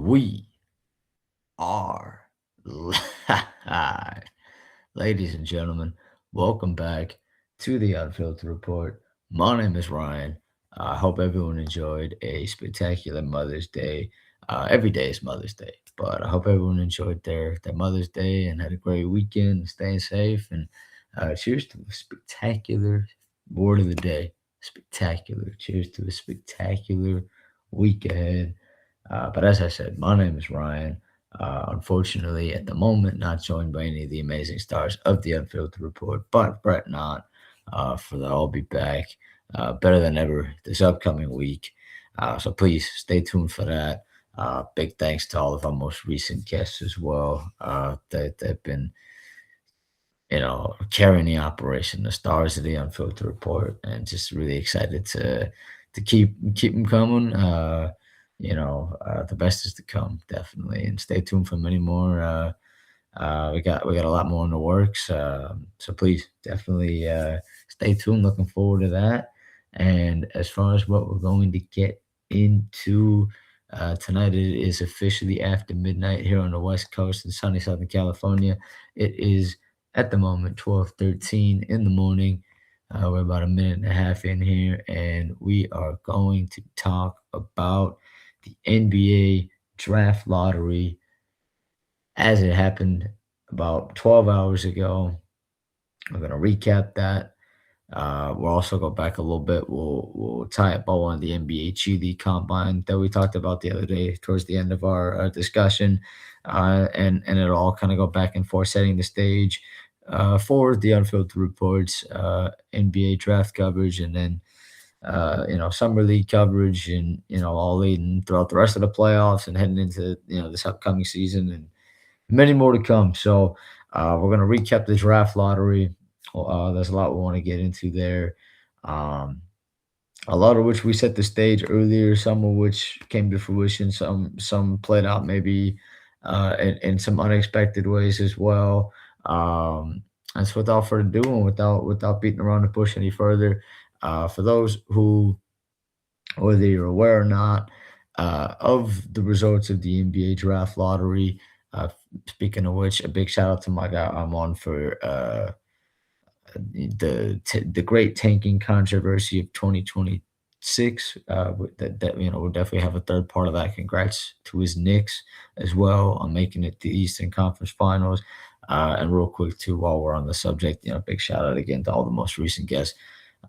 We are live. Ladies and gentlemen, welcome back to the Unfiltered Report. My name is Ryan. I hope everyone enjoyed a spectacular Mother's Day. Every day is Mother's Day, but I hope everyone enjoyed their Mother's Day and had a great weekend, staying safe. And cheers to a spectacular word of the day. Spectacular. Cheers to a spectacular week ahead. But as I said, my name is Ryan. Unfortunately, at the moment, not joined by any of the amazing stars of the Unfiltered Report, but Brett not. For that, I'll be back better than ever this upcoming week. So please stay tuned for that. Big thanks to all of our most recent guests as well. They've been, carrying the operation, the stars of the Unfiltered Report, and just really excited to keep them coming. The best is to come, definitely, and stay tuned for many more. We got a lot more in the works, so please definitely stay tuned. Looking forward to that. And as far as what we're going to get into tonight, it is officially after midnight here on the West Coast in sunny Southern California. It is at the moment 12:13 in the morning. We're about a minute and a half in here, and we are going to talk about the NBA draft lottery as it happened about 12 hours ago. I'm going to recap that. We'll also go back a little bit. We'll tie up all on the NBA G League Combine that we talked about the other day towards the end of our discussion, and it'll all kind of go back and forth, setting the stage for the Unfiltered Reports, NBA draft coverage, and then summer league coverage, and all leading throughout the rest of the playoffs and heading into this upcoming season, and many more to come. So we're going to recap the draft lottery. There's a lot we want to get into there. A lot of which we set the stage earlier, some of which came to fruition, some played out maybe in some unexpected ways as well. And so without further ado, and without beating around the bush any further, for those who, whether you're aware or not, of the results of the NBA draft lottery. Speaking of which, a big shout out to my guy Armand for the great tanking controversy of 2026. We'll definitely have a third part of that. Congrats to his Knicks as well on making it to the Eastern Conference Finals. And real quick too, while we're on the subject, big shout out again to all the most recent guests.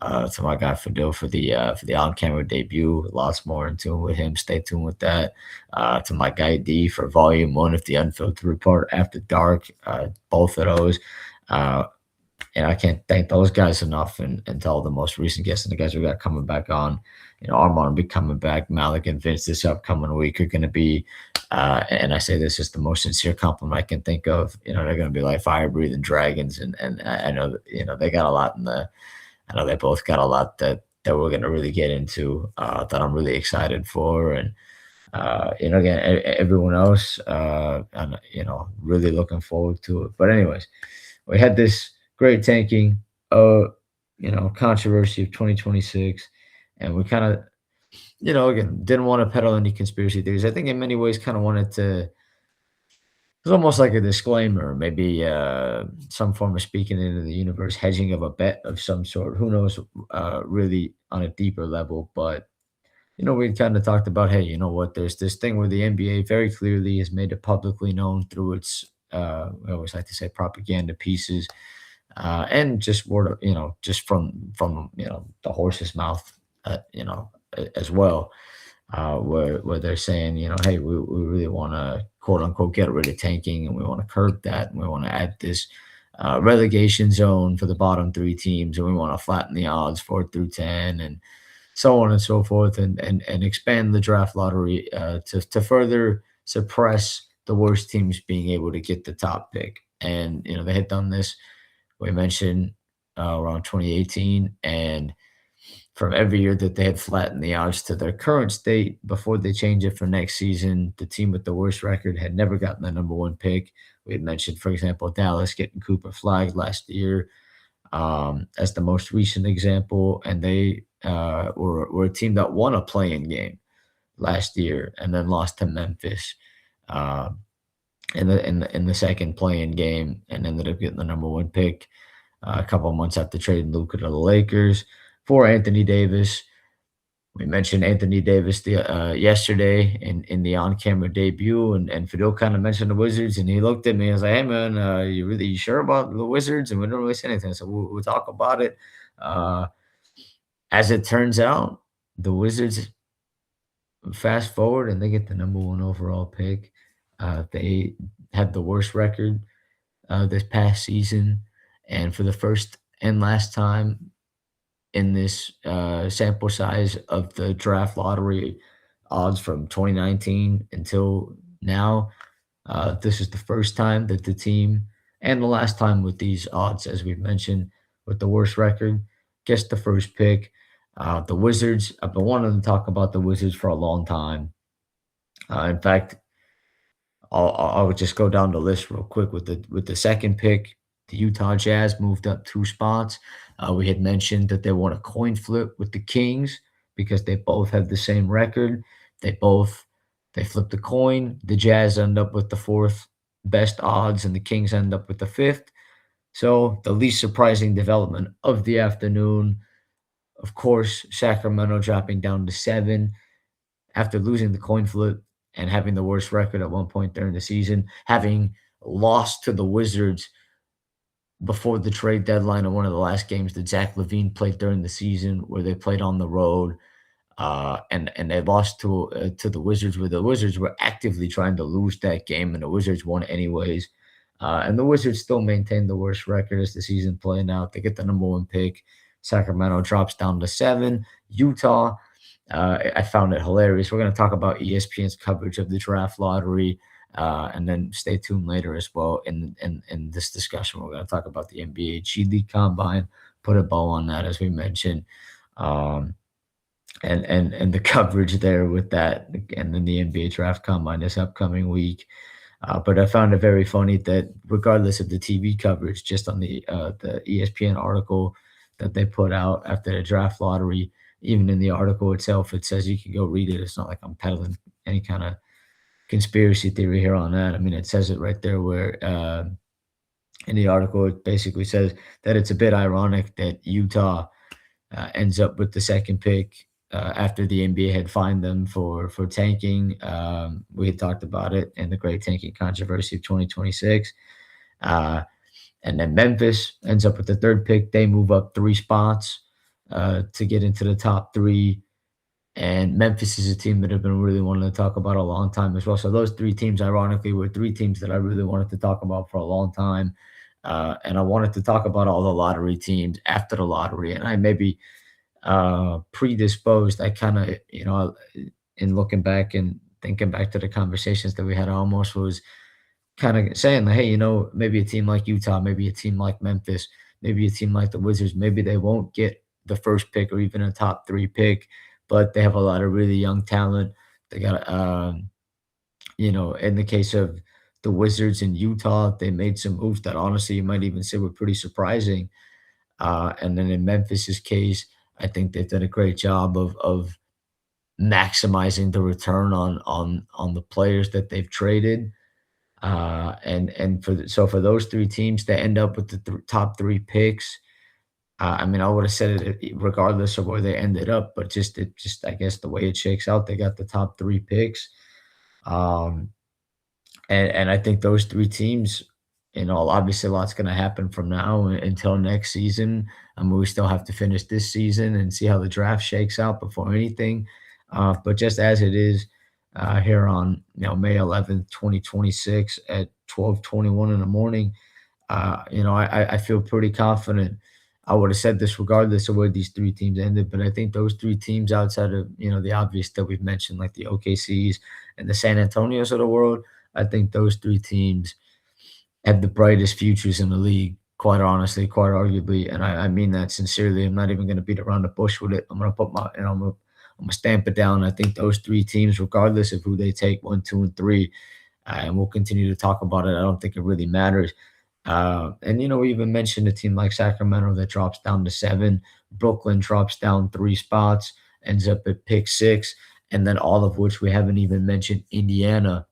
To my guy Fadil for the on-camera debut. Lots more in tune with him. Stay tuned with that. To my guy D for Volume 1 of the Unfiltered Report After Dark. Both of those. And I can't thank those guys enough, and to all the most recent guests and the guys we got coming back on. Armand will be coming back. Malik and Vince this upcoming week are going to be, and I say this is the most sincere compliment I can think of. They're going to be like fire-breathing dragons, and I know they got a lot in the. I know they both got a lot that we're going to really get into, that I'm really excited for. And, again, everyone else, and, really looking forward to it. But anyways, we had this great tanking, controversy of 2026. And we kind of, again, didn't want to peddle any conspiracy theories. I think in many ways kind of wanted to, it's almost like a disclaimer, maybe some form of speaking into the universe, hedging of a bet of some sort. Who knows, really on a deeper level. But, we kind of talked about, hey, you know what? There's this thing where the NBA very clearly has made it publicly known through its, I always like to say, propaganda pieces, and just word of, just from the horse's mouth, as well. Where they're saying, hey, we really want to quote unquote get rid of tanking, and we want to curb that, and we want to add this relegation zone for the bottom three teams, and we want to flatten the odds 4 through 10, and so on and so forth, and expand the draft lottery to further suppress the worst teams being able to get the top pick. And they had done this, we mentioned, around 2018, and from every year that they had flattened the odds to their current state before they change it for next season, the team with the worst record had never gotten the number one pick. We had mentioned, for example, Dallas getting Cooper Flag last year as the most recent example, and they were a team that won a play-in game last year, and then lost to Memphis uh, in the second playing game, and ended up getting the number one pick a couple of months after trading Luka to the Lakers for Anthony Davis. We mentioned Anthony Davis yesterday in the on camera debut, and Fidel kind of mentioned the Wizards, and he looked at me and was like, "Hey man, you sure about the Wizards?" And we didn't really say anything, so we'll talk about it. Uh, as it turns out, the Wizards fast forward and they get the number one overall pick. They had the worst record this past season, and for the first and last time in this sample size of the draft lottery odds from 2019 until now. This is the first time that the team, and the last time with these odds, as we've mentioned, with the worst record, gets the first pick. The Wizards, I've been wanting to talk about the Wizards for a long time. In fact, I'll just go down the list real quick with the second pick. The Utah Jazz moved up two spots. We had mentioned that they want a coin flip with the Kings because they both have the same record. They flip the coin. The Jazz end up with the fourth best odds, and the Kings end up with the fifth. So the least surprising development of the afternoon, of course, Sacramento dropping down to seven after losing the coin flip and having the worst record at one point during the season, having lost to the Wizards before the trade deadline in one of the last games that Zach Levine played during the season, where they played on the road, and they lost to the Wizards, where the Wizards were actively trying to lose that game, and the Wizards won anyways. And the Wizards still maintain the worst record as the season playing out. They get the number one pick. Sacramento drops down to seven. Utah, I found it hilarious. We're going to talk about ESPN's coverage of the draft lottery, and then stay tuned later as well in this discussion. We're going to talk about the NBA G League Combine, put a bow on that as we mentioned, um, and the coverage there with that, and then the NBA Draft Combine this upcoming week. But I found it very funny that regardless of the TV coverage, just on the ESPN article that they put out after the draft lottery, even in the article itself, it says you can go read it. It's not like I'm peddling any kind of conspiracy theory here on that. I mean, it says it right there where in the article it basically says that it's a bit ironic that Utah ends up with the second pick after the NBA had fined them for tanking. We had talked about it in the great tanking controversy of 2026. Uh, and then Memphis ends up with the third pick. They move up three spots to get into the top three. And Memphis is a team that I've been really wanting to talk about a long time as well. So those three teams, ironically, were three teams that I really wanted to talk about for a long time. And I wanted to talk about all the lottery teams after the lottery. And I maybe predisposed. I kind of, in looking back and thinking back to the conversations that we had, I almost was kind of saying, like, hey, maybe a team like Utah, maybe a team like Memphis, maybe a team like the Wizards, maybe they won't get the first pick or even a top three pick, but they have a lot of really young talent. They got, in the case of the Wizards in Utah, they made some moves that honestly you might even say were pretty surprising. And then in Memphis's case, I think they've done a great job of maximizing the return on the players that they've traded. So for those three teams to end up with the top three picks, I mean, I would have said it regardless of where they ended up, but just I guess the way it shakes out, they got the top three picks. Um, and I think those three teams, obviously a lot's going to happen from now until next season. I mean, we still have to finish this season and see how the draft shakes out before anything. But just as it is here on May 11th, 2026 at 12:21 in the morning, I feel pretty confident. I would have said this regardless of where these three teams ended, but I think those three teams outside of the obvious that we've mentioned, like the OKCs and the San Antonios of the world, I think those three teams have the brightest futures in the league, quite honestly, quite arguably. And I mean that sincerely. I'm not even going to beat around the bush with it. I'm going to put I'm gonna stamp it down. I think those three teams, regardless of who they take, one, two, and three, and we'll continue to talk about it. I don't think it really matters. And we even mentioned a team like Sacramento that drops down to seven. Brooklyn drops down three spots, ends up at pick six. and then all of which we haven't even mentioned Indiana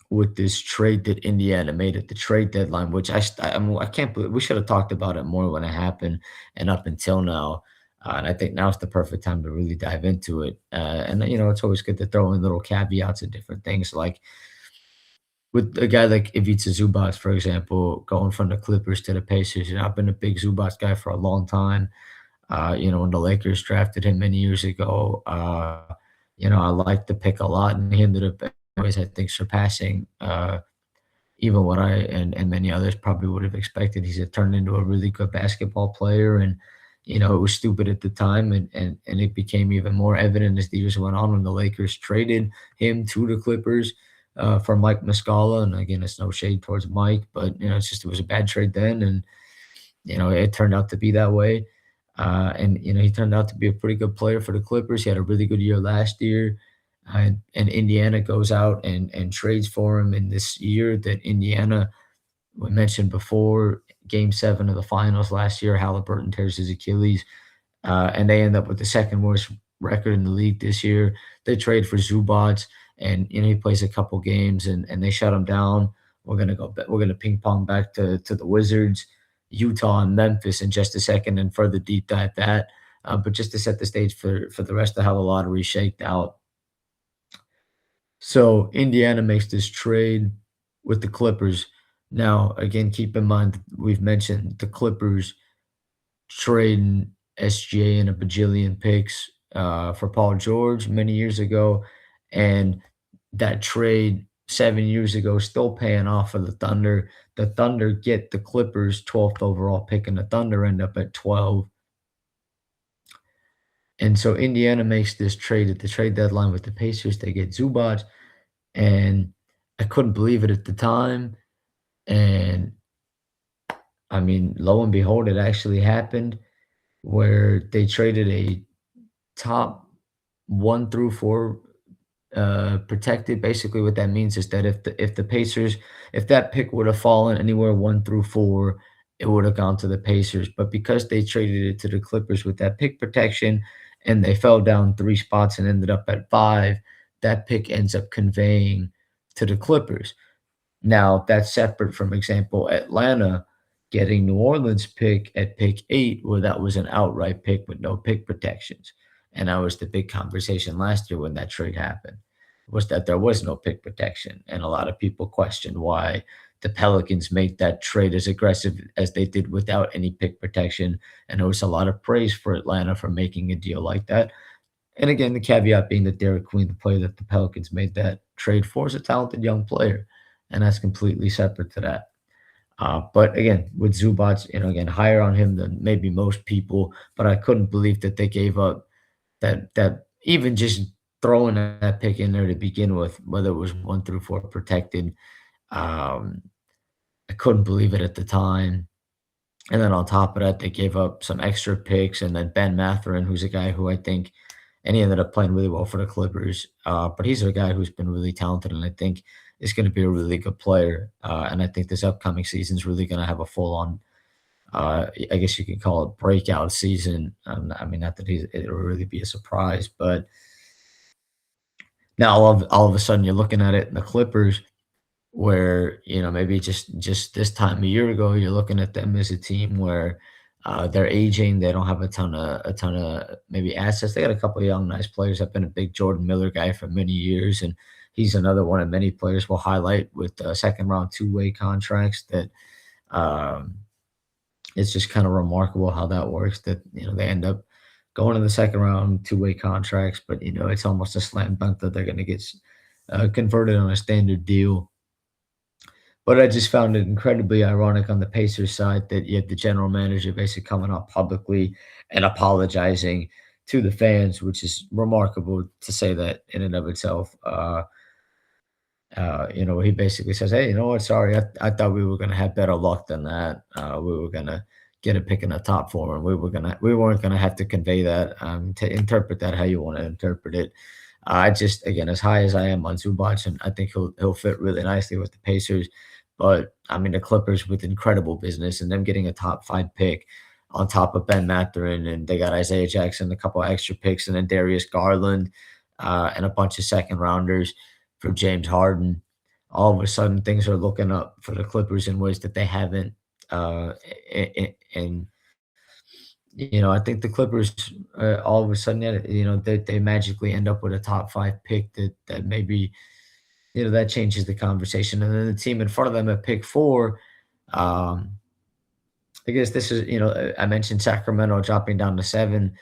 with this trade that Indiana made at the trade deadline, which I mean, I can't believe we should have talked about it more when it happened and up until now. And I think now's the perfect time to really dive into it. And it's always good to throw in little caveats and different things, like with a guy like Ivica Zubac, for example, going from the Clippers to the Pacers. I've been a big Zubac guy for a long time. When the Lakers drafted him many years ago, I liked the pick a lot, and he ended up anyways, I think, surpassing even what I and many others probably would have expected. He's turned into a really good basketball player, and it was stupid at the time, and it became even more evident as the years went on when the Lakers traded him to the Clippers for Mike Muscala. And again, it's no shade towards Mike, but it's just it was a bad trade then, and it turned out to be that way. And he turned out to be a pretty good player for the Clippers. He had a really good year last year. And Indiana goes out and trades for him in this year that Indiana, we mentioned before, game 7 of the finals last year, Halliburton tears his Achilles, and they end up with the second worst record in the league this year. They trade for Zubac, and he plays a couple games, and they shut him down. We're gonna ping pong back to the Wizards, Utah, and Memphis in just a second, and further deep dive that. But just to set the stage for the rest of how the lottery shaked out. So Indiana makes this trade with the Clippers. Now, again, keep in mind we've mentioned the Clippers trading SGA and a bajillion picks for Paul George many years ago, and that trade 7 years ago still paying off for the Thunder. The Thunder get the Clippers 12th overall pick, and the Thunder end up at 12. And so Indiana makes this trade at the trade deadline with the Pacers. They get Zubac, and I couldn't believe it at the time. And I mean, lo and behold, it actually happened where they traded a top 1 through 4 protected. Basically, what that means is that if the Pacers, if that pick would have fallen anywhere 1 through 4, it would have gone to the Pacers. But because they traded it to the Clippers with that pick protection, and they fell down 3 spots and ended up at 5, that pick ends up conveying to the Clippers. Now, that's separate from example Atlanta getting New Orleans pick at pick 8, where that was an outright pick with no pick protections. And that was the big conversation last year when that trade happened, was that there was no pick protection. And a lot of people questioned why the Pelicans made that trade as aggressive as they did without any pick protection. And there was a lot of praise for Atlanta for making a deal like that. And again, the caveat being that Derek Queen, the player that the Pelicans made that trade for, is a talented young player. And that's completely separate to that. But again, with Zubac, again, higher on him than maybe most people, but I couldn't believe that they gave up that even just throwing that pick in there to begin with, whether it was 1 through 4 protected. um, I couldn't believe it at the time. And then on top of that, they gave up some extra picks, and then Ben Mathurin, who's a guy who I think, and he ended up playing really well for the Clippers. But he's a guy who's been really talented, and I think is going to be a really good player. And I think this upcoming season is really going to have a full on, I guess you could call it breakout season. I mean, not that it'll really be a surprise, but now all of a sudden you're looking at it in the Clippers, where maybe just this time a year ago you're looking at them as a team where they're aging. They don't have a ton of maybe assets. They got a couple of young nice players. I've been a big Jordan Miller guy for many years, and he's another one of many players we'll highlight with second round 2-way contracts that um, it's just kind of remarkable how that works, that they end up going in the second round 2-way contracts, but it's almost a slam dunk that they're going to get converted on a standard deal. But I just found it incredibly ironic on the Pacers side that you had the general manager basically coming out publicly and apologizing to the fans, which is remarkable to say that in and of itself. He basically says, "Hey, you know what? Sorry, I thought we were gonna have better luck than that. We were gonna get a pick in the top 4, and we weren't gonna have to convey that, to interpret that how you want to interpret it." I just, again, as high as I am on Zubac, and I think he'll fit really nicely with the Pacers. But I mean, the Clippers with incredible business, and them getting a top 5 pick. on top of Ben Mathurin, and they got Isaiah Jackson, a couple of extra picks, and then Darius Garland, and a bunch of second rounders for James Harden. All of a sudden, things are looking up for the Clippers in ways that they haven't. And I think the Clippers, all of a sudden, yeah, they magically end up with a top five pick that maybe that changes the conversation. And then the team in front of them at pick four, um, I guess this is, I mentioned Sacramento dropping down to seven,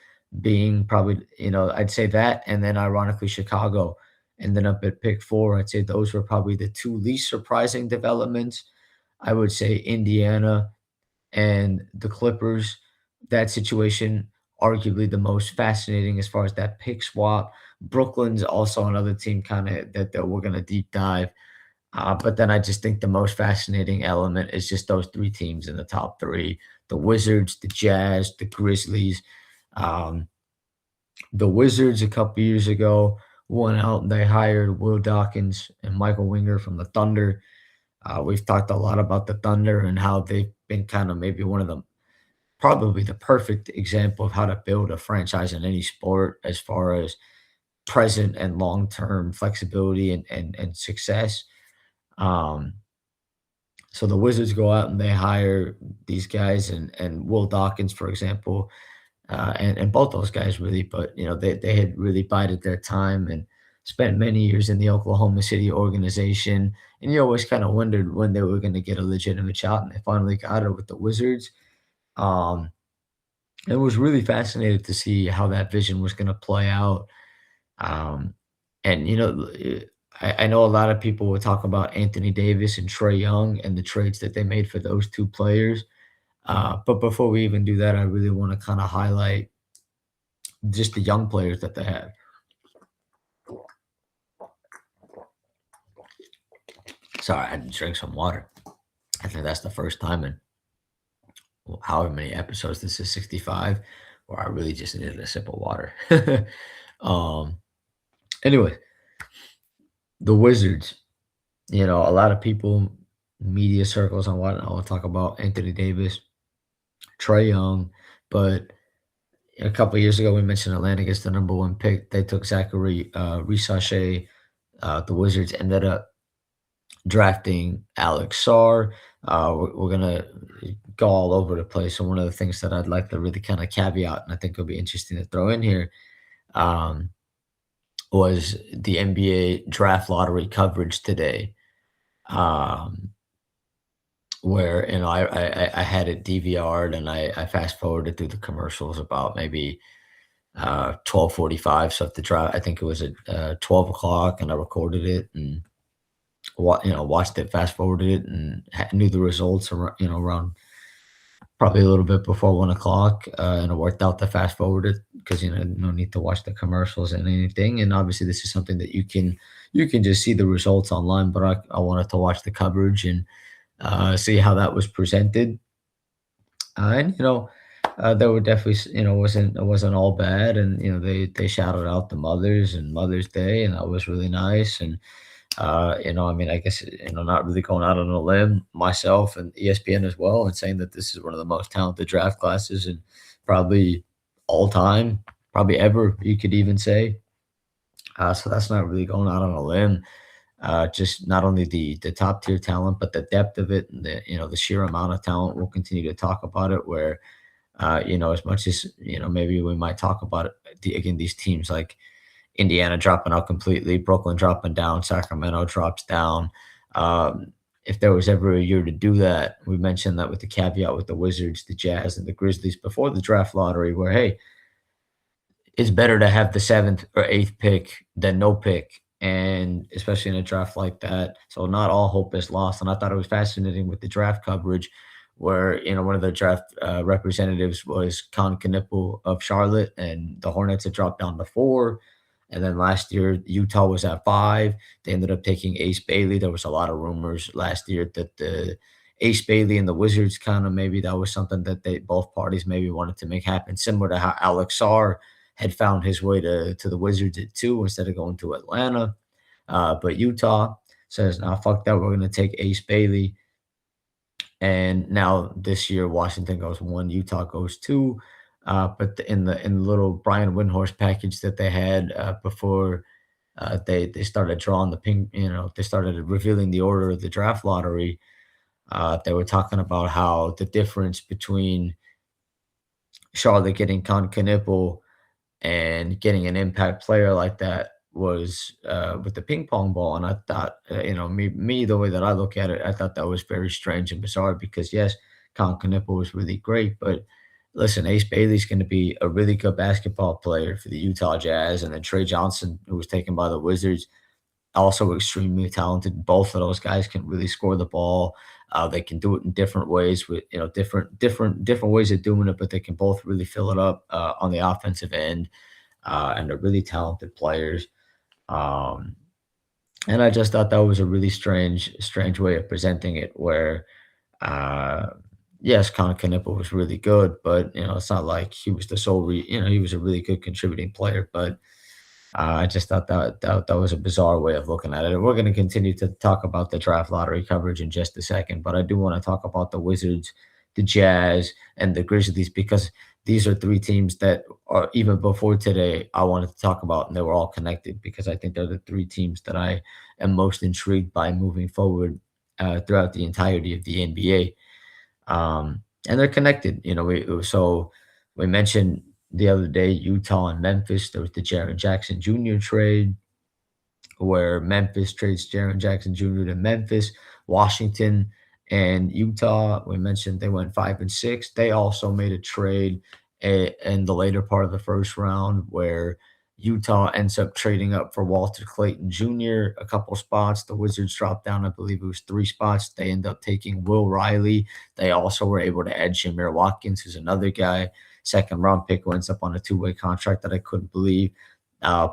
being probably, I'd say that. And then ironically, Chicago ended up at pick four. I'd say those were probably the two least surprising developments. I would say Indiana and the Clippers, that situation, arguably the most fascinating as far as that pick swap. Brooklyn's also another team kind of that we're going to deep dive. But then I just think the most fascinating element is just those three teams in the top three: the Wizards, the Jazz, the Grizzlies. Um, the Wizards a couple years ago went out and they hired Will Dawkins and Michael Winger from the Thunder. We've talked a lot about the Thunder and how they've been kind of maybe one of the probably the perfect example of how to build a franchise in any sport as far as present and long term flexibility and success. Um, so the Wizards go out and they hire these guys and Will Dawkins, for example, and both those guys really, but they had really bided their time and spent many years in the Oklahoma City organization. And you always kind of wondered when they were going to get a legitimate shot, and they finally got it with the Wizards. Um, it was really fascinating to see how that vision was going to play out. Um, and I know a lot of people will talk about Anthony Davis and Trey Young and the trades that they made for those two players. But before we even do that, I really want to kind of highlight just the young players that they had. Sorry, I had to drink some water. I think that's the first time in however many episodes this is, 65, where I really just needed a sip of water. um, anyway, the Wizards, a lot of people, media circles and whatnot, will talk about Anthony Davis, Trey Young, but a couple of years ago, we mentioned Atlanta gets the number one pick. They took Zachary Risachet. The Wizards ended up drafting Alex Sarr. We're gonna go all over the place. So one of the things that I'd like to really kind of caveat, and I think it'll be interesting to throw in here, um, was the NBA draft lottery coverage today, um, where I had it DVR'd and I fast forwarded through the commercials about maybe 12:45. So if the draft, I think it was at 12 o'clock, and I recorded it and watched it, fast forwarded it, and knew the results around probably a little bit before 1 o'clock, and it worked out to fast forward it because no need to watch the commercials and anything. And obviously, this is something that you can just see the results online. But I wanted to watch the coverage and see how that was presented. And they were definitely it wasn't all bad, and they shouted out the mothers and Mother's Day, and that was really nice. And I mean, I guess, not really going out on a limb myself and ESPN as well, and saying that this is one of the most talented draft classes and probably all time, probably ever, you could even say. So that's not really going out on a limb. Just not only the top tier talent, but the depth of it and the sheer amount of talent. We'll continue to talk about it. Where as much as maybe we might talk about it, again, these teams like Indiana dropping out completely, Brooklyn dropping down, Sacramento drops down. If there was ever a year to do that, we mentioned that with the caveat with the Wizards, the Jazz, and the Grizzlies before the draft lottery, where, hey, it's better to have the seventh or eighth pick than no pick, and especially in a draft like that. So not all hope is lost. And I thought it was fascinating with the draft coverage, where one of the draft representatives was Con Knipple of Charlotte, and the Hornets had dropped down to 4. And then last year, Utah was at 5. They ended up taking Ace Bailey. There was a lot of rumors last year that the Ace Bailey and the Wizards kind of maybe that was something that both parties maybe wanted to make happen, similar to how Alex Sarr had found his way to the Wizards at 2 instead of going to Atlanta. But Utah says, "Nah, fuck that. We're going to take Ace Bailey." And now this year, Washington goes one, Utah goes two. But in the little Brian Windhorst package that they had before they started drawing the ping, they started revealing the order of the draft lottery. They were talking about how the difference between Charlotte getting Con Knipple and getting an impact player like that was with the ping pong ball. And I thought, me, the way that I look at it, I thought that was very strange and bizarre because, yes, Colin Knipple was really great. But listen, Ace Bailey's going to be a really good basketball player for the Utah Jazz. And then Trey Johnson, who was taken by the Wizards, also extremely talented. Both of those guys can really score the ball. They can do it in different ways with different ways of doing it, but they can both really fill it up on the offensive end, and they're really talented players. Um, and I just thought that was a really strange way of presenting it. Where, uh, yes, Connor Knipple was really good, but it's not like he was the sole. He was a really good contributing player, but I just thought that was a bizarre way of looking at it. And we're going to continue to talk about the draft lottery coverage in just a second, but I do want to talk about the Wizards, the Jazz, and the Grizzlies because these are three teams that are even before today I wanted to talk about, and they were all connected because I think they're the three teams that I am most intrigued by moving forward throughout the entirety of the NBA. And they're connected. We mentioned the other day Utah and Memphis. There was the Jaren Jackson Jr. trade where Memphis trades Jaren Jackson Jr. to Memphis. Washington and Utah, we mentioned they went 5-6. They also made a trade in the later part of the first round where Utah ends up trading up for Walter Clayton Jr. a couple spots. The Wizards dropped down, I believe it was three spots. They end up taking Will Riley. They also were able to add Jameer Watkins, who's another guy. Second round pick who ends up on a two-way contract that I couldn't believe. Uh,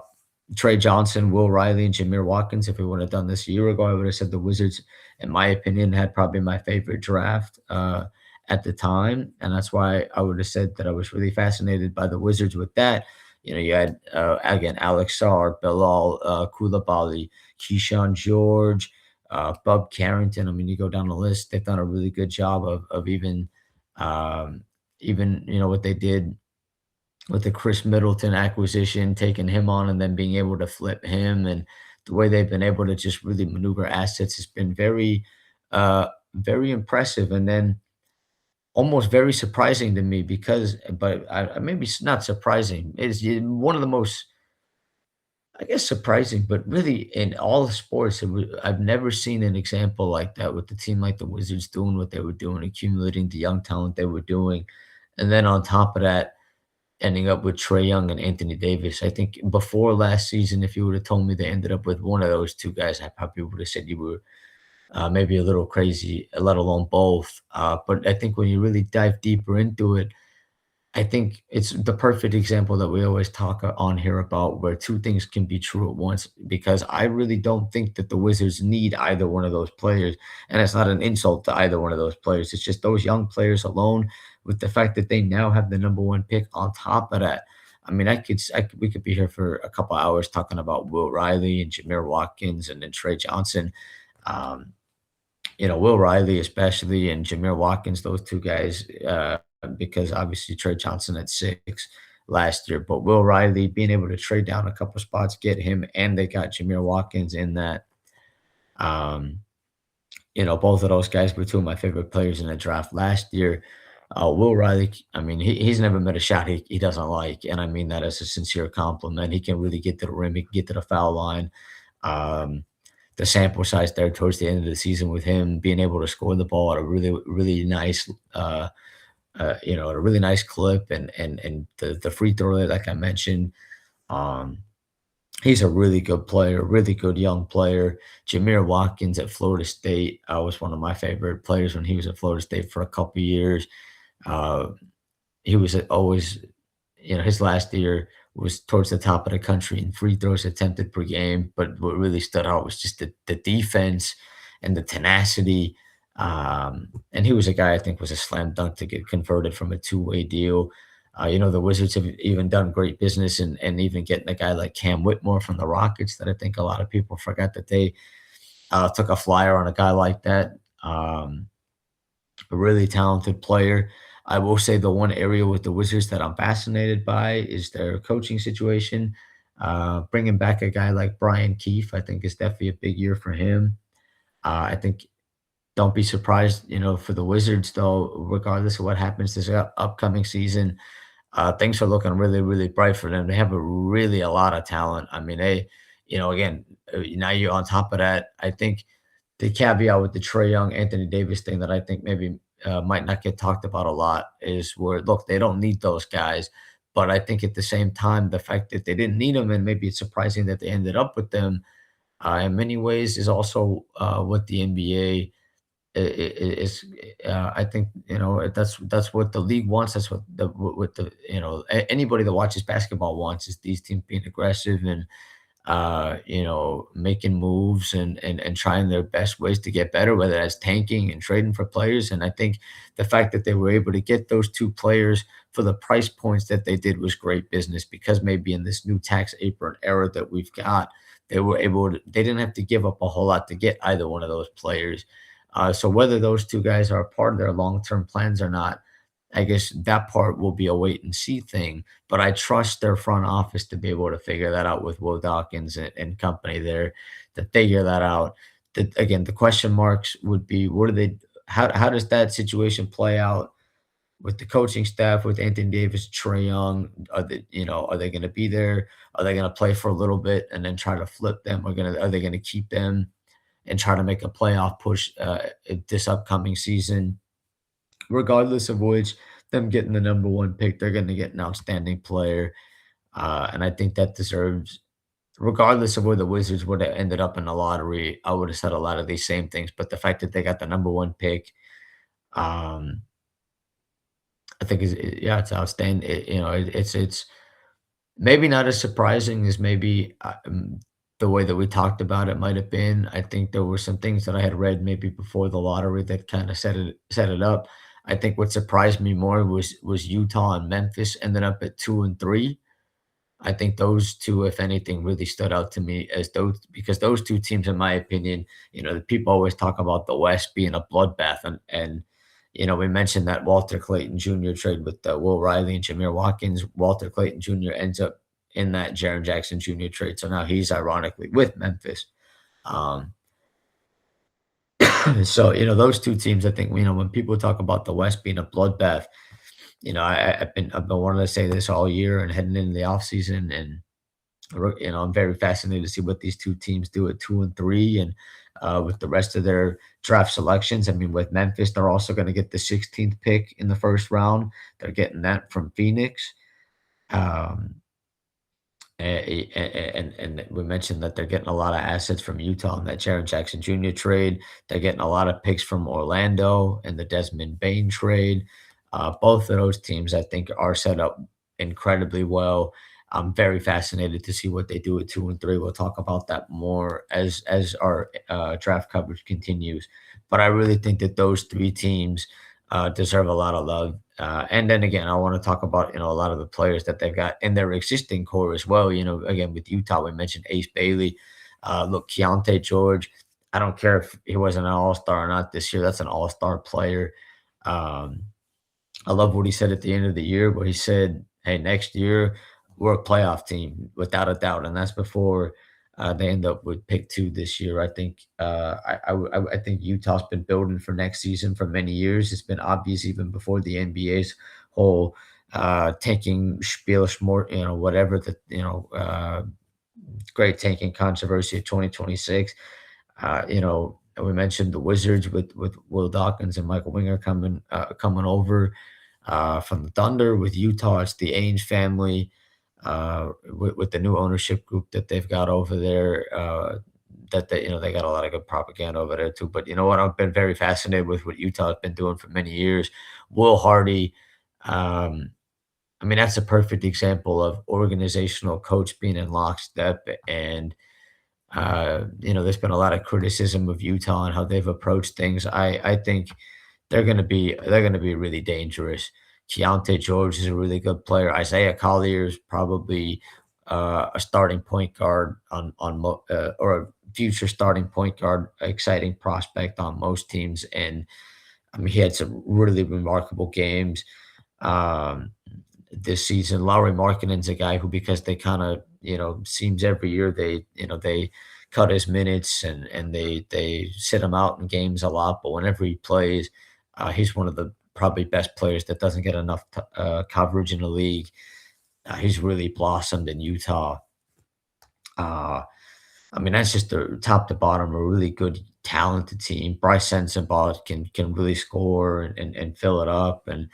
Trey Johnson, Will Riley, and Jameer Watkins. If we would have done this a year ago, I would have said the Wizards, in my opinion, had probably my favorite draft at the time. And that's why I would have said that I was really fascinated by the Wizards with that. You had, again, Alex Sarr, Bilal Coulibaly, Keyshawn George, Bub Carrington. I mean, you go down the list, they've done a really good job of even what they did with the Chris Middleton acquisition, taking him on and then being able to flip him, and the way they've been able to just really maneuver assets has been very impressive. And then almost very surprising to me because, but maybe it's not surprising. It's one of the most, I guess, surprising, but really in all sports, I've never seen an example like that with the team like the Wizards doing what they were doing, accumulating the young talent they were doing. And then on top of that, ending up with Trey Young and Anthony Davis. I think before last season, if you would have told me they ended up with one of those two guys, I probably would have said you were maybe a little crazy, let alone both. But I think when you really dive deeper into it, I think it's the perfect example that we always talk on here about where two things can be true at once. Because I really don't think that the Wizards need either one of those players, and it's not an insult to either one of those players. It's just those young players alone, with the fact that they now have the number one pick on top of that. I mean, we could be here for a couple hours talking about Will Riley and Jameer Watkins and then Trey Johnson. Um, Will Riley especially and Jameer Watkins, those two guys, because obviously Trey Johnson at 6 last year, but Will Riley being able to trade down a couple spots, get him, and they got Jameer Watkins in that. Um, both of those guys were two of my favorite players in the draft last year. Will Riley, I mean, he's never met a shot he doesn't like, and I mean that as a sincere compliment. He can really get to the rim, he can get to the foul line. Um, the sample size there towards the end of the season with him being able to score the ball at a really, really nice, at a really nice clip, and the free throw rate, like I mentioned. Um, he's a really good player, really good young player. Jameer Watkins at Florida State was one of my favorite players when he was at Florida State for a couple years. Uh, he was always, his last year was towards the top of the country in free throws attempted per game. But what really stood out was just the defense and the tenacity. And he was a guy I think was a slam dunk to get converted from a two-way deal. The Wizards have even done great business and even getting a guy like Cam Whitmore from the Rockets that I think a lot of people forgot that they took a flyer on a guy like that. a really talented player. I will say the one area with the Wizards that I'm fascinated by is their coaching situation. Bringing back a guy like Brian Keefe, I think is definitely a big year for him. I think don't be surprised, for the Wizards though, regardless of what happens this upcoming season. Things are looking really, really bright for them. They have a lot of talent. I mean, again, now you're on top of that. I think the caveat with the Trey Young, Anthony Davis thing that I think maybe might not get talked about a lot is where, look, they don't need those guys. But I think at the same time, the fact that they didn't need them, and maybe it's surprising that they ended up with them in many ways, is also what the NBA is. I think that's what the league wants. That's what the anybody that watches basketball wants, is these teams being aggressive and making moves and trying their best ways to get better, whether that's tanking and trading for players. And I think the fact that they were able to get those two players for the price points that they did was great business, because maybe in this new tax apron era that we've got, they didn't have to give up a whole lot to get either one of those players. So whether those two guys are a part of their long-term plans or not, I guess that part will be a wait and see thing. But I trust their front office to be able to figure that out with Will Dawkins and company there to figure that out. Again, the question marks would be, what do they how does that situation play out with the coaching staff, with Anthony Davis, Trey Young? Are they gonna be there? Are they gonna play for a little bit and then try to flip them? Are they gonna keep them and try to make a playoff push this upcoming season? Regardless of which, them getting the number one pick, they're going to get an outstanding player. And I think that deserves, regardless of where the Wizards would have ended up in the lottery, I would have said a lot of these same things. But the fact that they got the number one pick, um, I think yeah, it's outstanding. It's maybe not as surprising as maybe the way that we talked about it might have been. I think there were some things that I had read maybe before the lottery that kind of set it up. I think what surprised me more was Utah and Memphis ended up at 2 and 3. I think those two, if anything, really stood out to me as those, because those two teams, in my opinion, the people always talk about the West being a bloodbath, and we mentioned that Walter Clayton Jr. trade with Will Riley and Jameer Watkins. Walter Clayton Jr. ends up in that Jaren Jackson Jr. trade, so now he's ironically with Memphis. Um, so those two teams, I think, when people talk about the West being a bloodbath, I've been wanting to say this all year and heading into the offseason, and I'm very fascinated to see what these two teams do at 2 and 3, and with the rest of their draft selections. I mean, with Memphis, they're also going to get the 16th pick in the first round. They're getting that from Phoenix. Um, and we mentioned that they're getting a lot of assets from Utah in that Jaren Jackson Jr. trade. They're getting a lot of picks from Orlando in the Desmond Bain trade. Both of those teams, I think, are set up incredibly well. I'm very fascinated to see what they do at 2 and 3. We'll talk about that more as our draft coverage continues. But I really think that those three teams deserve a lot of love. And then again, I want to talk about a lot of the players that they've got in their existing core as well. Again, with Utah, we mentioned Ace Bailey. Look, Keontae George. I don't care if he wasn't an All Star or not this year. That's an All Star player. Um, I love what he said at the end of the year, where he said, "Hey, next year we're a playoff team without a doubt," and that's before they end up with pick 2 this year. I think I think Utah's been building for next season for many years. It's been obvious even before the NBA's whole tanking spiel, whatever the great tanking controversy of 2026. We mentioned the Wizards with Will Dawkins and Michael Winger coming over from the Thunder. With Utah, it's the Ainge family with the new ownership group that they've got over there. That they got a lot of good propaganda over there too. But you know what? I've been very fascinated with what Utah has been doing for many years. Will Hardy. I mean, that's a perfect example of organizational coach being in lockstep. And there's been a lot of criticism of Utah and how they've approached things. I think they're gonna be really dangerous. Keontae George is a really good player. Isaiah Collier is probably a starting point guard or a future starting point guard, exciting prospect on most teams. And I mean, he had some really remarkable games um, this season. Lauri Markkanen's a guy who, because they kind of, seems every year they cut his minutes and they sit him out in games a lot. But whenever he plays, he's one of the probably best players that doesn't get enough coverage in the league. He's really blossomed in Utah. Uh, I mean, that's just the top to bottom, a really good, talented team. Bryce Sensabaugh can really score and fill it up, and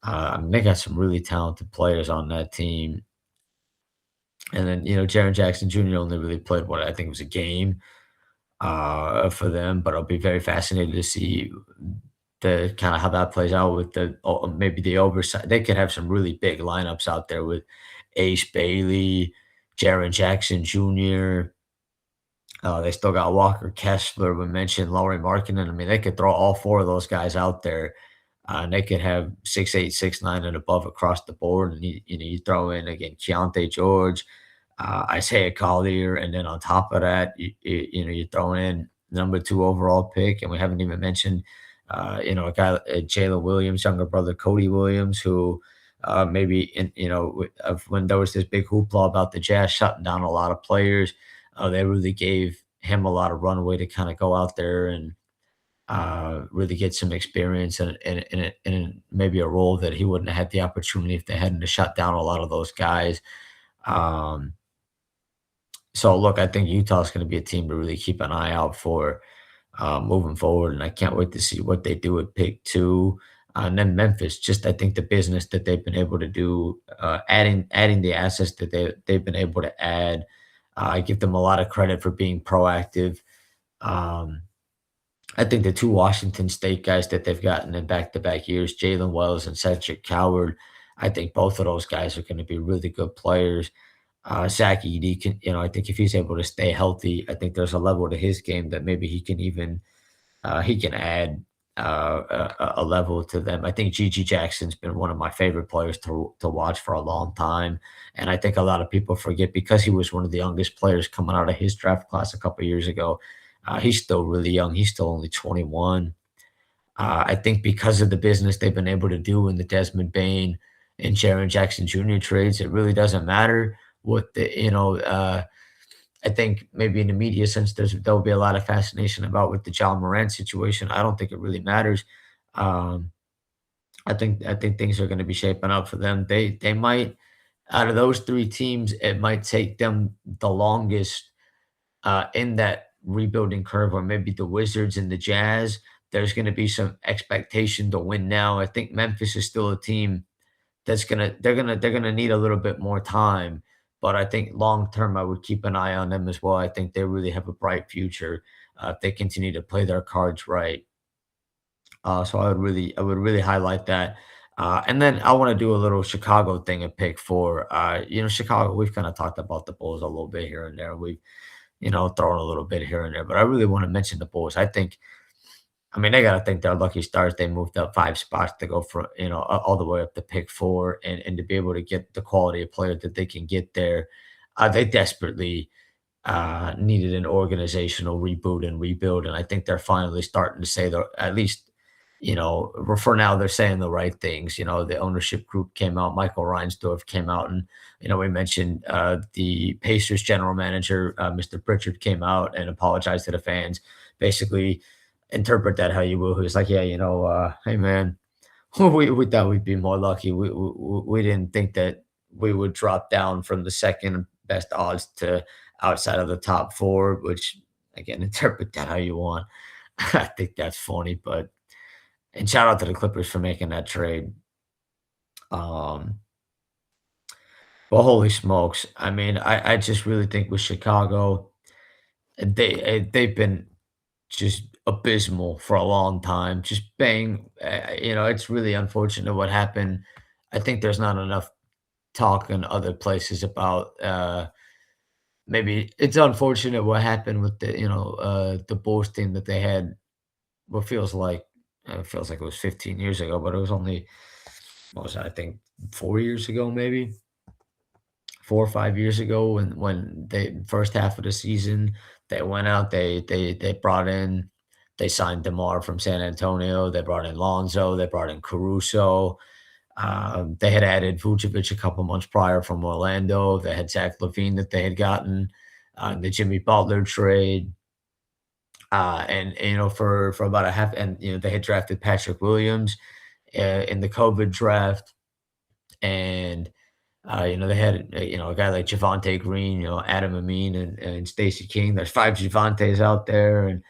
I mean, they got some really talented players on that team. And then Jaren Jackson Jr. only really played what I think was a game for them, but I'll be very fascinated to see the kind of how that plays out with maybe the oversight. They could have some really big lineups out there with Ace Bailey, Jaren Jackson Jr. They still got Walker Kessler. We mentioned Lauri Markkinen. I mean, they could throw all four of those guys out there, and they could have 6'8", 6'9", and above across the board. And you throw in again Keontae George, Isaiah Collier, and then on top of that, you throw in number 2 overall pick, and we haven't even mentioned, a guy, Jalen Williams, younger brother Cody Williams, who maybe when there was this big hoopla about the Jazz shutting down a lot of players. They really gave him a lot of runway to kind of go out there and really get some experience in maybe a role that he wouldn't have had the opportunity if they hadn't have shut down a lot of those guys. Um, so look, I think Utah's going to be a team to really keep an eye out for moving forward, and I can't wait to see what they do at pick 2. And then Memphis, just I think the business that they've been able to do, adding the assets that they've been able to add. I give them a lot of credit for being proactive. Um, I think the 2 Washington State guys that they've gotten in back-to-back years, Jalen Wells and Cedric Coward, I think both of those guys are going to be really good players. Zach Edey I think if he's able to stay healthy, I think there's a level to his game that maybe he can add a level to them. I think Gigi Jackson's been one of my favorite players to watch for a long time, and I think a lot of people forget because he was one of the youngest players coming out of his draft class a couple years ago. He's still really young. He's still only 21. I think because of the business they've been able to do in the Desmond Bain and Jaren Jackson Jr. trades, it really doesn't matter what I think maybe in the media sense, there'll be a lot of fascination about with the John Morant situation. I don't think it really matters. Um, I think things are going to be shaping up for them. They might out of those 3 teams, it might take them the longest in that rebuilding curve, or maybe the Wizards and the Jazz. There's going to be some expectation to win now. I think Memphis is still a team they're gonna need a little bit more time. But I think long term, I would keep an eye on them as well. I think they really have a bright future if they continue to play their cards right. So I would really highlight that. And then I want to do a little Chicago thing at pick 4. Chicago, we've kind of talked about the Bulls a little bit here and there. We've thrown a little bit here and there, but I really want to mention the Bulls. I mean, they gotta think they're lucky stars. They moved up 5 spots to go from, all the way up to pick 4, and to be able to get the quality of player that they can get there. They desperately needed an organizational reboot and rebuild, and I think they're finally starting to say the at least, for now they're saying the right things. The ownership group came out, Michael Reinsdorf came out, and we mentioned the Pacers general manager, Mr. Pritchard, came out and apologized to the fans. Basically, interpret that how you will. Who's like, yeah, hey man, we thought we'd be more lucky. We didn't think that we would drop down from the second best odds to outside of the top 4. Which again, interpret that how you want. I think that's funny, but and shout out to the Clippers for making that trade. Um, well, holy smokes! I mean, I just really think with Chicago, they've been just abysmal for a long time. Just bang, it's really unfortunate what happened. I think there's not enough talk in other places about maybe it's unfortunate what happened with the Bulls team that they had what feels like it was 15 years ago, but it was only what was that, I think 4 years ago, maybe 4 or 5 years ago when they first half of the season they went out, they brought in They signed DeMar from San Antonio. They brought in Lonzo. They brought in Caruso. They had added Vucevic a couple months prior from Orlando. They had Zach LaVine that they had gotten, the Jimmy Butler trade. For about a half, and they had drafted Patrick Williams in the COVID draft, and they had a guy like Javante Green, Adam Amin, and Stacey King. There's five Javantes out there, and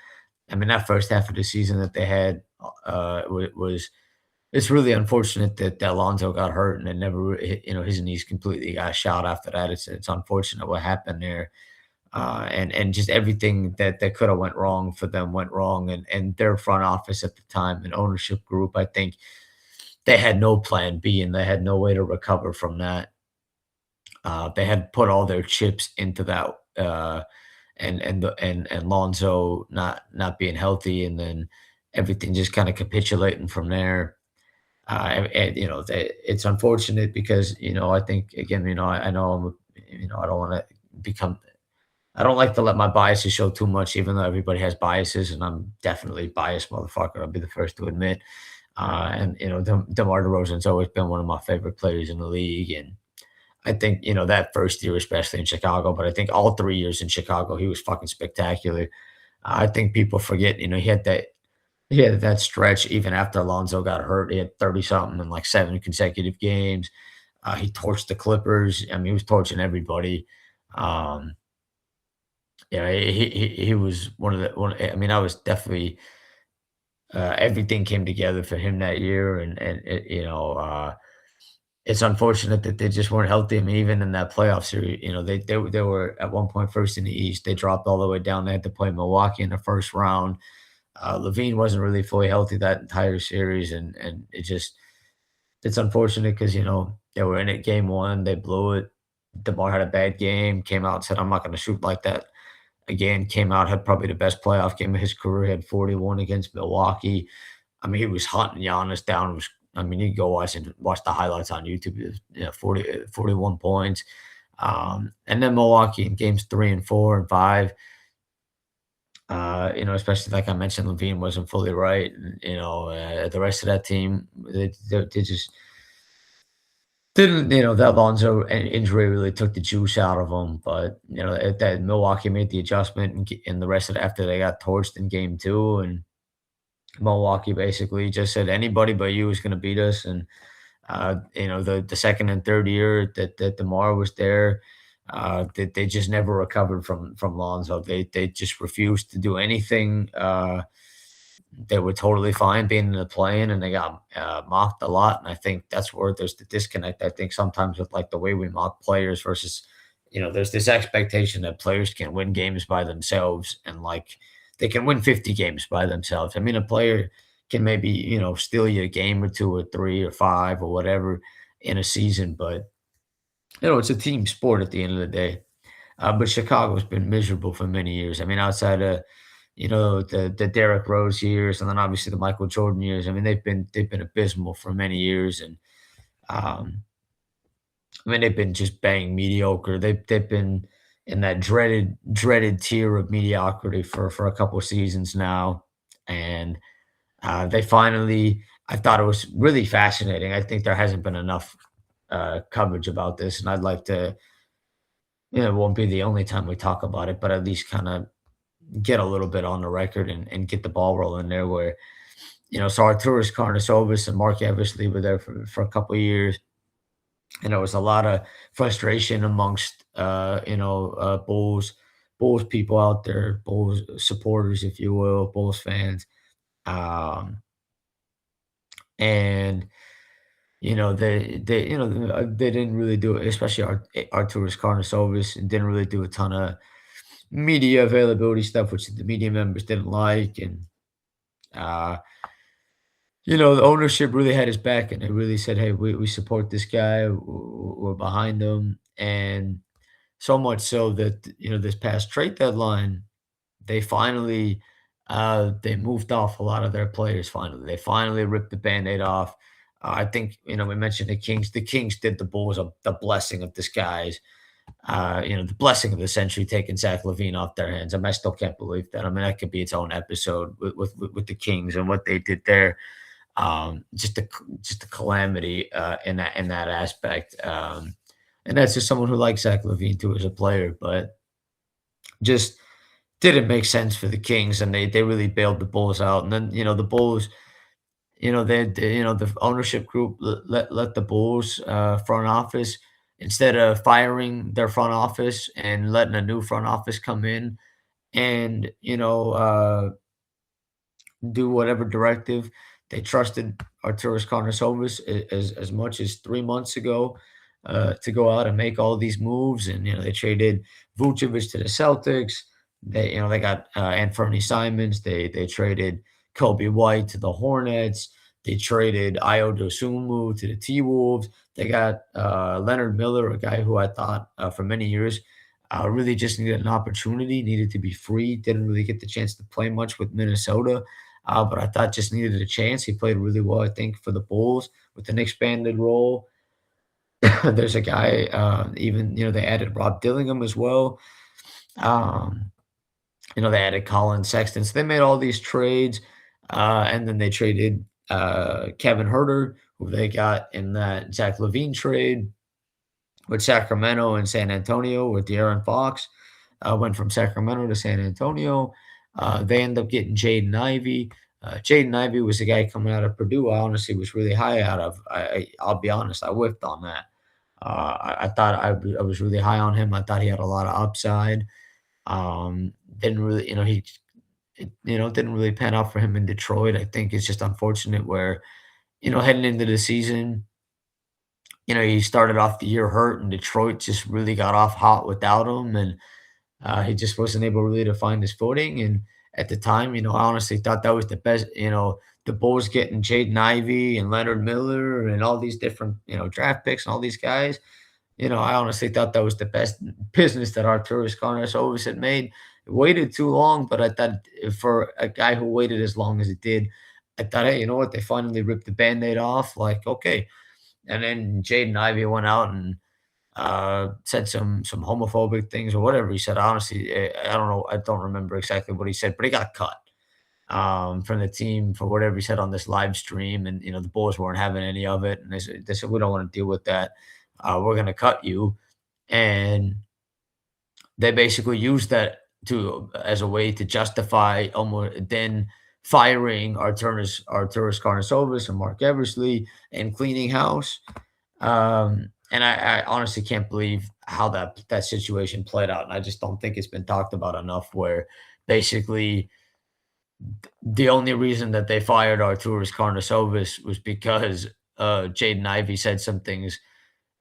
I mean that first half of the season that they had was it's really unfortunate that Alonzo got hurt and it never, his knees completely got shot after that. It's unfortunate what happened there, and just everything that could have went wrong for them went wrong, and their front office at the time and ownership group, I think they had no plan B and they had no way to recover from that. They had put all their chips into that, and Lonzo not being healthy, and then everything just kind of capitulating from there. It's unfortunate because I think again, I know I don't want to become. I don't like to let my biases show too much, even though everybody has biases, and I'm definitely a biased motherfucker. I'll be the first to admit. And DeMar DeRozan's always been one of my favorite players in the league, and I think that first year, especially in Chicago, but I think all 3 years in Chicago, he was fucking spectacular. I think people forget, he had that stretch even after Alonzo got hurt. He had 30 something in like 7 consecutive games. He torched the Clippers. I mean, he was torching everybody. Um, he was one of the one. I mean, I was definitely everything came together for him that year, and it's unfortunate that they just weren't healthy. I mean, even in that playoff series, they were at one point first in the East. They dropped all the way down. They had to play Milwaukee in the first round. Levine wasn't really fully healthy that entire series, and it's unfortunate because they were in it game one, they blew it. DeMar had a bad game, came out and said, "I'm not going to shoot like that again." Came out, had probably the best playoff game of his career. He had 41 against Milwaukee. I mean, he was hunting Giannis down. It was, I mean, you can go watch the highlights on YouTube. It was, 41 points. And then Milwaukee in games 3 and 4 and 5. Especially like I mentioned, Levine wasn't fully right. And, the rest of that team, they just didn't, that Lonzo injury really took the juice out of them. But, that Milwaukee made the adjustment and the rest of it after they got torched in game two. And Milwaukee basically just said, anybody but you is going to beat us. And, the second and third year that DeMar was there, they just never recovered from Lonzo. They just refused to do anything. They were totally fine being in the play-in, and they got mocked a lot. And I think that's where there's the disconnect. I think sometimes with like the way we mock players versus, there's this expectation that players can win games by themselves, and like they can win 50 games by themselves. I mean, a player can maybe steal you a game or two or three or five or whatever in a season, but it's a team sport at the end of the day. But Chicago's been miserable for many years. I mean, outside of the Derrick Rose years, and then obviously the Michael Jordan years. I mean, they've been abysmal for many years, and um, I mean they've been just bang mediocre. They've been in that dreaded tier of mediocrity for a couple of seasons now, and they finally. I thought it was really fascinating. I think there hasn't been enough coverage about this, and I'd like to. It won't be the only time we talk about it, but at least kind of get a little bit on the record and get the ball rolling there. Where so Arturas Karnisovas and Mark Eversley were there for a couple of years, and there was a lot of frustration amongst Bulls people out there, Bulls supporters, if you will, Bulls fans, um, and they didn't really do it, especially Arturas Karnisovas, and didn't really do a ton of media availability stuff, which the media members didn't like, and uh, the ownership really had his back, and they really said, "Hey, we support this guy. We're behind him." And so much so that this past trade deadline, they finally they moved off a lot of their players. They finally ripped the band-aid off. I think we mentioned the Kings. The Kings did the Bulls the blessing of disguise. the blessing of the century taking Zach Levine off their hands. I still can't believe that. I mean, that could be its own episode with the Kings and what they did there. Just a calamity in that aspect. And that's just someone who likes Zach Levine too as a player, but just didn't make sense for the Kings, and they really bailed the Bulls out. And then the Bulls, the ownership group let the Bulls front office, instead of firing their front office and letting a new front office come in and do whatever directive. They trusted Arturas Karnisovas as much as 3 months ago to go out and make all these moves, and they traded Vucevic to the Celtics. They got Anthony Simons. They traded Kobe White to the Hornets. They traded Io Dosunmu to the T Wolves. They got Leonard Miller, a guy who I thought for many years really just needed an opportunity, needed to be free. Didn't really get the chance to play much with Minnesota, but I thought just needed a chance. He played really well, I think, for the Bulls with an expanded role. There's a guy, even they added Rob Dillingham as well. Um, they added Colin Sexton. So they made all these trades, and then they traded Kevin Herter, who they got in that Zach Levine trade with Sacramento and San Antonio with De'Aaron Fox. Went from Sacramento to San Antonio. They end up getting Jaden Ivey. Jaden Ivey was the guy coming out of Purdue. I honestly was really high out of. I'll be honest, I whiffed on that. I thought I was really high on him. I thought he had a lot of upside. Didn't really, didn't really pan out for him in Detroit. I think it's just unfortunate where, heading into the season, he started off the year hurt, and Detroit just really got off hot without him, and he just wasn't able really to find his footing. And at the time, I honestly thought that was the best. The Bulls getting Jaden Ivey and Leonard Miller and all these different draft picks and all these guys. I honestly thought that was the best business that Arturas Karnisovas had made. It waited too long, but I thought for a guy who waited as long as it did, I thought, hey, you know what? They finally ripped the Band-Aid off. Like, okay. And then Jaden Ivey went out and said some homophobic things or whatever he said. Honestly, I don't know. I don't remember exactly what he said, but he got cut from the team for whatever he said on this live stream. And, the Bulls weren't having any of it. And they said, we don't want to deal with that. We're going to cut you. And they basically used that as a way to justify almost then firing Arturas Karnisovas and Mark Eversley and cleaning house. And I honestly can't believe how that situation played out. And I just don't think it's been talked about enough, where basically the only reason that they fired Arturas Karnisovas was because Jaden Ivey said some things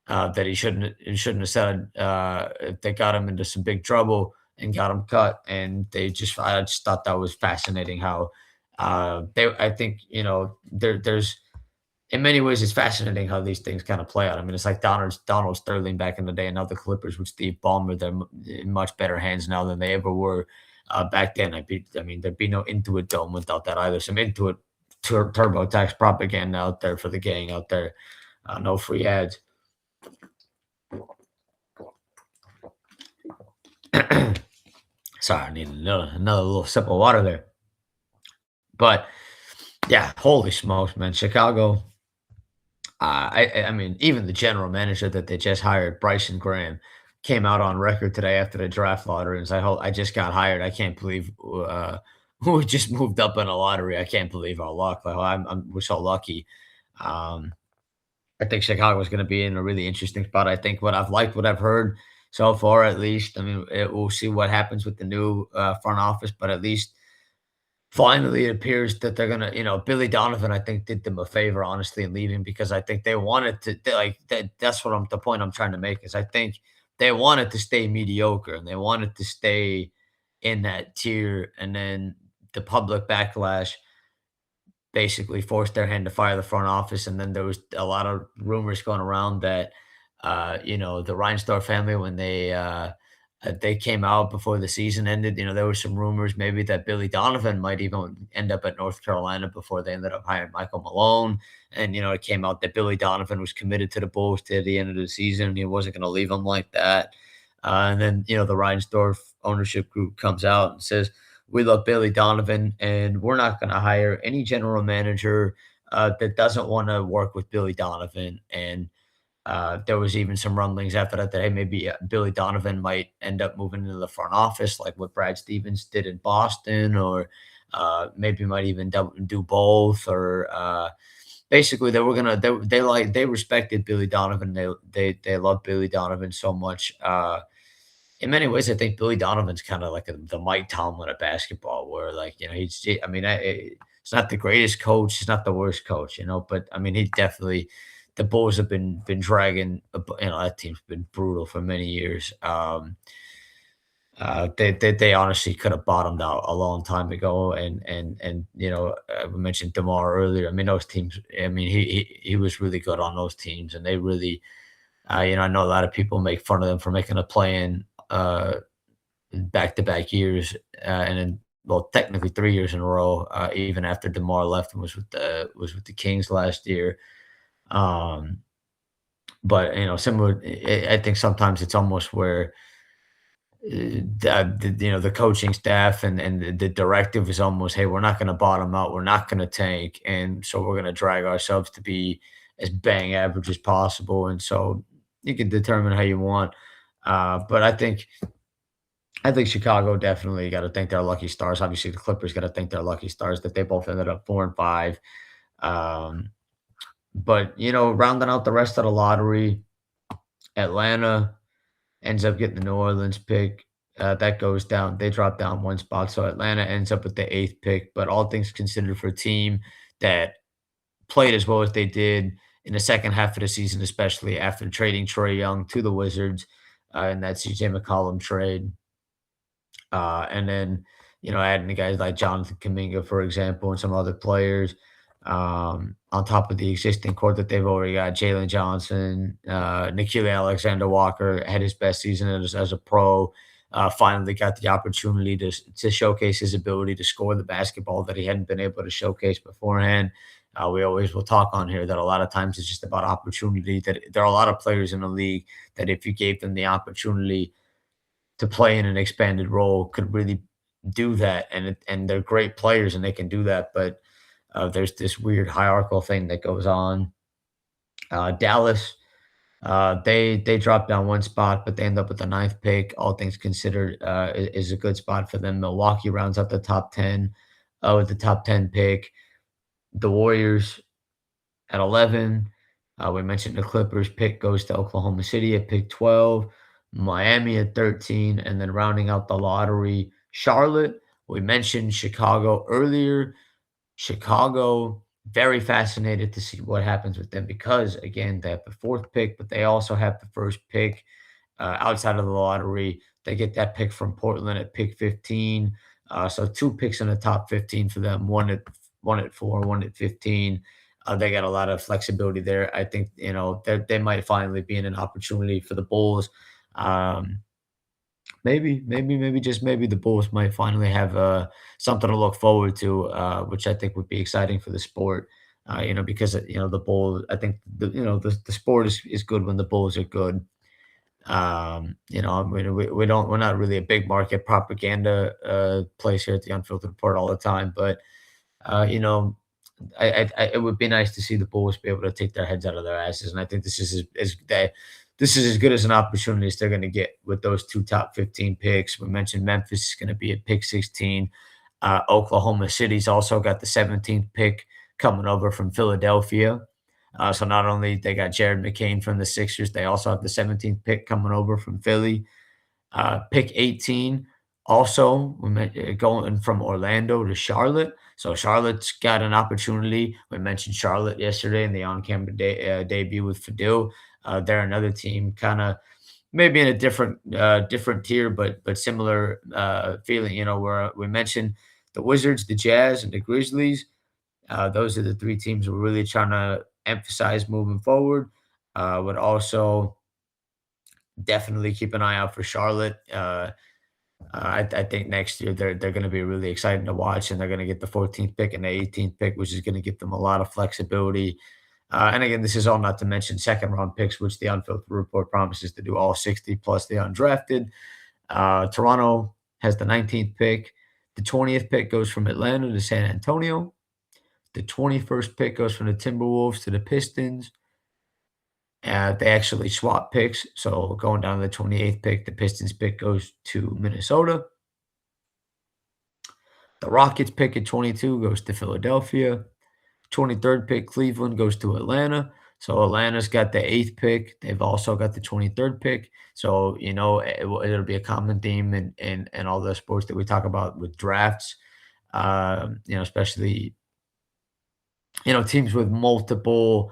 that he shouldn't have said. They got him into some big trouble and got him cut. And I just thought that was fascinating how I think, there's in many ways, it's fascinating how these things kind of play out. I mean, it's like Donald Sterling back in the day, and now the Clippers with Steve Ballmer. They're in much better hands now than they ever were back then. I mean, there'd be no Intuit Dome without that either. Some Intuit TurboTax propaganda out there for the gang out there. No free ads. Sorry, I need another little sip of water there. But yeah, holy smokes, man. Chicago. I mean, even the general manager that they just hired, Bryson Graham, came out on record today after the draft lottery and said, I just got hired. I can't believe we just moved up in a lottery. I can't believe our luck. Like, we're so lucky. I think Chicago is going to be in a really interesting spot. I think what I've heard so far, at least. I mean, we'll see what happens with the new front office, but at least finally, it appears that they're gonna, Billy Donovan, I think, did them a favor, honestly, in leaving, because I think they wanted to, like, that's the point I'm trying to make is I think they wanted to stay mediocre and they wanted to stay in that tier, and then the public backlash basically forced their hand to fire the front office, and then there was a lot of rumors going around that, the Reinsdorf family, when they came out before the season ended. There were some rumors maybe that Billy Donovan might even end up at North Carolina before they ended up hiring Michael Malone. And, it came out that Billy Donovan was committed to the Bulls to the end of the season, and he wasn't going to leave them like that. And then, the Reinsdorf ownership group comes out and says, we love Billy Donovan, and we're not going to hire any general manager that doesn't want to work with Billy Donovan. And there was even some rumblings after that hey, maybe Billy Donovan might end up moving into the front office, like what Brad Stevens did in Boston, or maybe might even do both. Or basically, they were gonna they respected Billy Donovan. They love Billy Donovan so much. In many ways, I think Billy Donovan's kind of like the Mike Tomlin of basketball, where like I mean, he's not the greatest coach, he's not the worst coach, but I mean, he definitely the Bulls have been dragging, that team's been brutal for many years. They honestly could have bottomed out a long time ago, and we mentioned Demar earlier. I mean, those teams. I mean, he was really good on those teams, and they really. I know a lot of people make fun of them for making a play in back-to-back years, and then well, technically 3 years in a row, even after DeMar left and was with the Kings last year. Um, but similar, I think sometimes it's almost where the coaching staff and the directive is almost, hey, we're not going to bottom out, we're not going to tank, and so we're going to drag ourselves to be as bang average as possible, and so you can determine how you want. But I think Chicago definitely got to thank their lucky stars. Obviously, the Clippers got to thank their lucky stars that they both ended up 4-5. Um, but rounding out the rest of the lottery, Atlanta ends up getting the New Orleans pick. That goes down. They drop down one spot, so Atlanta ends up with the eighth pick. But all things considered, for a team that played as well as they did in the second half of the season, especially after trading Trae Young to the Wizards in that CJ McCollum trade. And then, adding the guys like Jonathan Kaminga, for example, and some other players on top of the existing core that they've already got. Jalen Johnson, Nikhil Alexander Walker had his best season as a pro. Finally got the opportunity to showcase his ability to score the basketball that he hadn't been able to showcase beforehand. We always will talk on here that a lot of times it's just about opportunity. That there are a lot of players in the league that if you gave them the opportunity to play in an expanded role could really do that, and they're great players and they can do that. But there's this weird hierarchical thing that goes on. Dallas, they dropped down one spot, but they end up with the ninth pick. All things considered, is a good spot for them. Milwaukee rounds out the top 10 with the top 10 pick. The Warriors at 11. We mentioned the Clippers pick goes to Oklahoma City at pick 12, Miami at 13, and then rounding out the lottery, Charlotte. We mentioned Chicago earlier. Chicago, very fascinated to see what happens with them because, again, they have the fourth pick, but they also have the first pick outside of the lottery. They get that pick from Portland at pick 15. So two picks in the top 15 for them, one at 4, one at 15. They got a lot of flexibility there. I think they might finally be in an opportunity for the Bulls. Um, maybe just maybe the Bulls might finally have something to look forward to, which I think would be exciting for the sport. Because the Bulls. I think the sport is good when the Bulls are good. I mean, we're not really a big market propaganda place here at the Unfiltered Report all the time, but uh, you know, it would be nice to see the Bulls be able to take their heads out of their asses, and I think this is as good as an opportunity as they're going to get with those two top 15 picks. We mentioned Memphis is going to be at pick 16. Oklahoma City's also got the 17th pick coming over from Philadelphia. So not only they got Jared McCain from the Sixers, they also have the 17th pick coming over from Philly. Pick 18, also going from Orlando to Charlotte. So Charlotte's got an opportunity. We mentioned Charlotte yesterday in the on-camera debut with Fadil. They're another team, kind of maybe in a different tier, but similar feeling. Where we mentioned the Wizards, the Jazz, and the Grizzlies. Those are the three teams we're really trying to emphasize moving forward. Would also definitely keep an eye out for Charlotte. I think next year they're going to be really exciting to watch, and they're going to get the 14th pick and the 18th pick, which is going to give them a lot of flexibility. And again, this is all not to mention second round picks, which the Unfiltered Report promises to do all 60 plus the undrafted. Toronto has the 19th pick. The 20th pick goes from Atlanta to San Antonio. The 21st pick goes from the Timberwolves to the Pistons. They actually swap picks. So going down to the 28th pick, the Pistons pick goes to Minnesota. The Rockets pick at 22 goes to Philadelphia. 23rd pick, Cleveland goes to Atlanta. So Atlanta's got the eighth pick. They've also got the 23rd pick. So, it'll be a common theme in all the sports that we talk about with drafts, especially, teams with multiple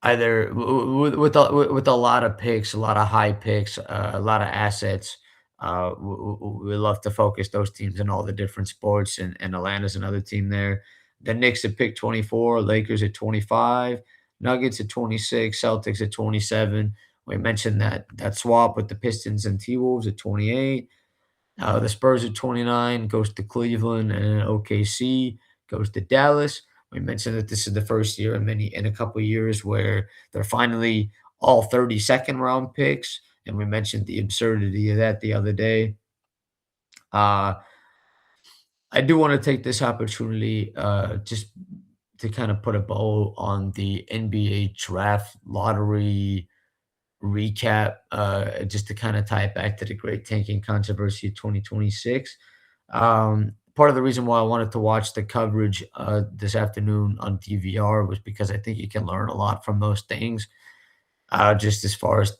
either with a lot of picks, a lot of high picks, a lot of assets. We love to focus those teams in all the different sports, and Atlanta's another team there. The Knicks at pick 24, Lakers at 25, Nuggets at 26, Celtics at 27. We mentioned that swap with the Pistons and T Wolves at 28. The Spurs at 29 goes to Cleveland, and OKC goes to Dallas. We mentioned that this is the first year in a couple of years where they're finally all 32nd round picks, and we mentioned the absurdity of that the other day. Uh, I do want to take this opportunity just to kind of put a bow on the NBA draft lottery recap, just to kind of tie it back to the great tanking controversy of 2026. Part of the reason why I wanted to watch the coverage this afternoon on DVR was because I think you can learn a lot from those things, just as far as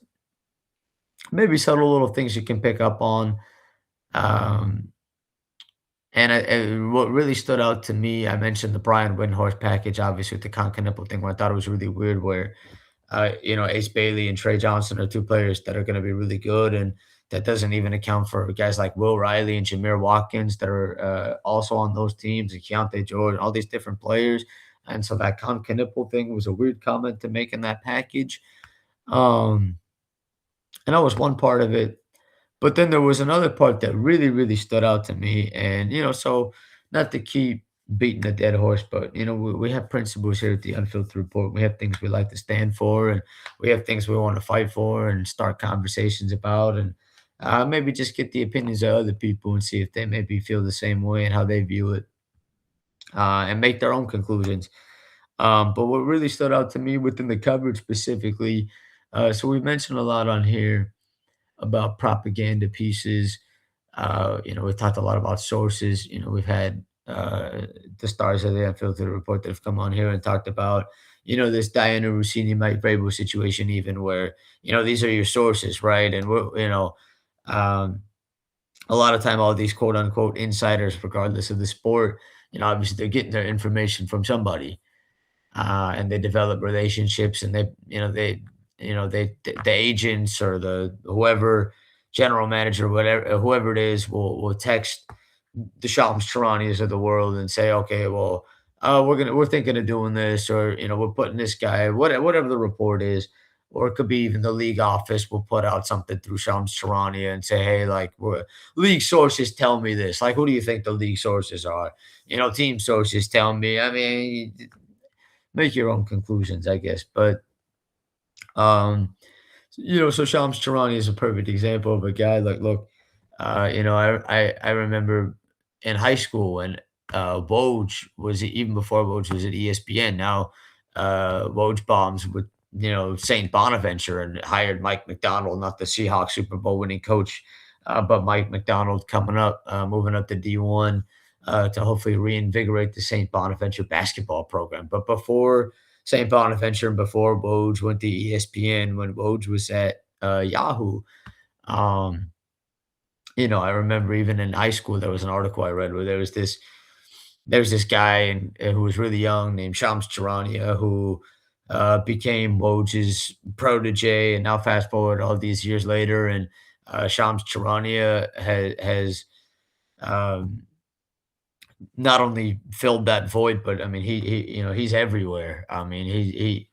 maybe subtle little things you can pick up on. Um, what really stood out to me, I mentioned the Brian Windhorst package, obviously with the Concaniple thing, where I thought it was really weird, where Ace Bailey and Trey Johnson are two players that are going to be really good, and that doesn't even account for guys like Will Riley and Jameer Watkins that are also on those teams, and Keontae Jordan, all these different players. And so that Concaniple thing was a weird comment to make in that package. Um, and that was one part of it. But then there was another part that really, really stood out to me. And, so not to keep beating a dead horse, but, we have principles here at the Unfiltered Report. We have things we like to stand for, and we have things we want to fight for and start conversations about. And maybe just get the opinions of other people and see if they maybe feel the same way and how they view it, and make their own conclusions. But what really stood out to me within the coverage specifically, so we mentioned a lot on here about propaganda pieces. We've talked a lot about sources. We've had the stars of the Unfiltered Report that have come on here and talked about, this Diana Rossini, Mike Vrabel situation, even where, these are your sources, right? And um, a lot of time, all these quote unquote insiders, regardless of the sport, obviously they're getting their information from somebody, and they develop relationships, and the agents or the whoever general manager, whatever, whoever it is, will text the Shams Charanias of the world and say, okay, well, we're thinking of doing this, or we're putting this guy, whatever the report is. Or it could be even the league office will put out something through Shams Charania and say, hey, like, league sources tell me this. Like, who do you think the league sources are? Team sources tell me. I mean, make your own conclusions, I guess. But so Shams Charania is a perfect example of a guy like, look, I remember in high school when Woj was, even before Woj was at ESPN. Now Woj bombs with Saint Bonaventure and hired Mike McDonald, not the Seahawks Super Bowl winning coach, but Mike McDonald coming up, moving up to D1, to hopefully reinvigorate the Saint Bonaventure basketball program. But before St. Bonaventure and before Woj went to ESPN, when Woj was at Yahoo, um, I remember even in high school there was an article I read where there's this guy who was really young named Shams Charania who became Woj's protege, and now fast forward all these years later, and Shams Charania has um, not only filled that void, but I mean, he's everywhere. I mean, he's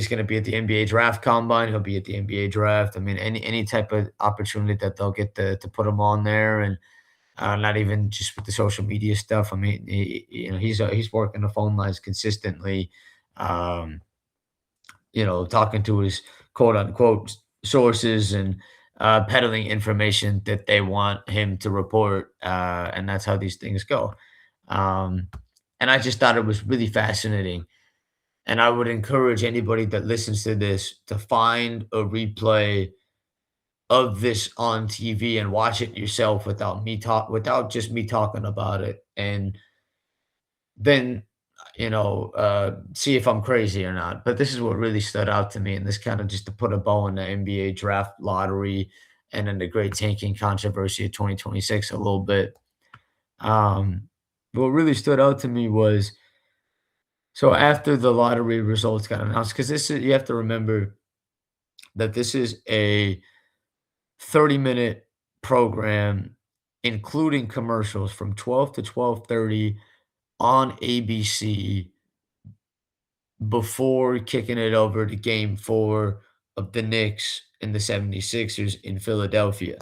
going to be at the NBA draft combine. He'll be at the NBA draft. I mean, any type of opportunity that they'll get to put him on there, and not even just with the social media stuff. I mean, he's working the phone lines consistently. um, talking to his quote unquote sources and peddling information that they want him to report. And that's how these things go. Um, and I just thought it was really fascinating. And I would encourage anybody that listens to this to find a replay of this on TV and watch it yourself without just me talking about it. And then, see if I'm crazy or not. But this is what really stood out to me, and this kind of just to put a bow on the NBA draft lottery and then the great tanking controversy of 2026 a little bit. Um, what really stood out to me was so after the lottery results got announced, because this is you have to remember that this is a 30-minute program, including commercials from 12 to 12:30 on ABC before kicking it over to game 4 of the Knicks and the 76ers in Philadelphia.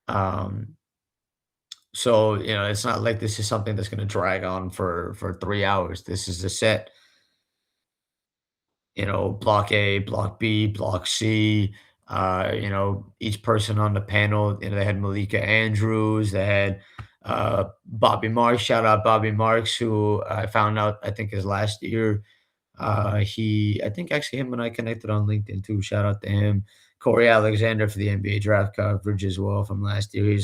Um, so, it's not like this is something that's gonna drag on for 3 hours. This is a set, block A, block B, block C. Each person on the panel, they had Malika Andrews, they had Bobby Marks. Shout out Bobby Marks, who I found out I think is last year. I think actually him and I connected on LinkedIn too. Shout out to him. Corey Alexander for the NBA draft coverage as well from last year.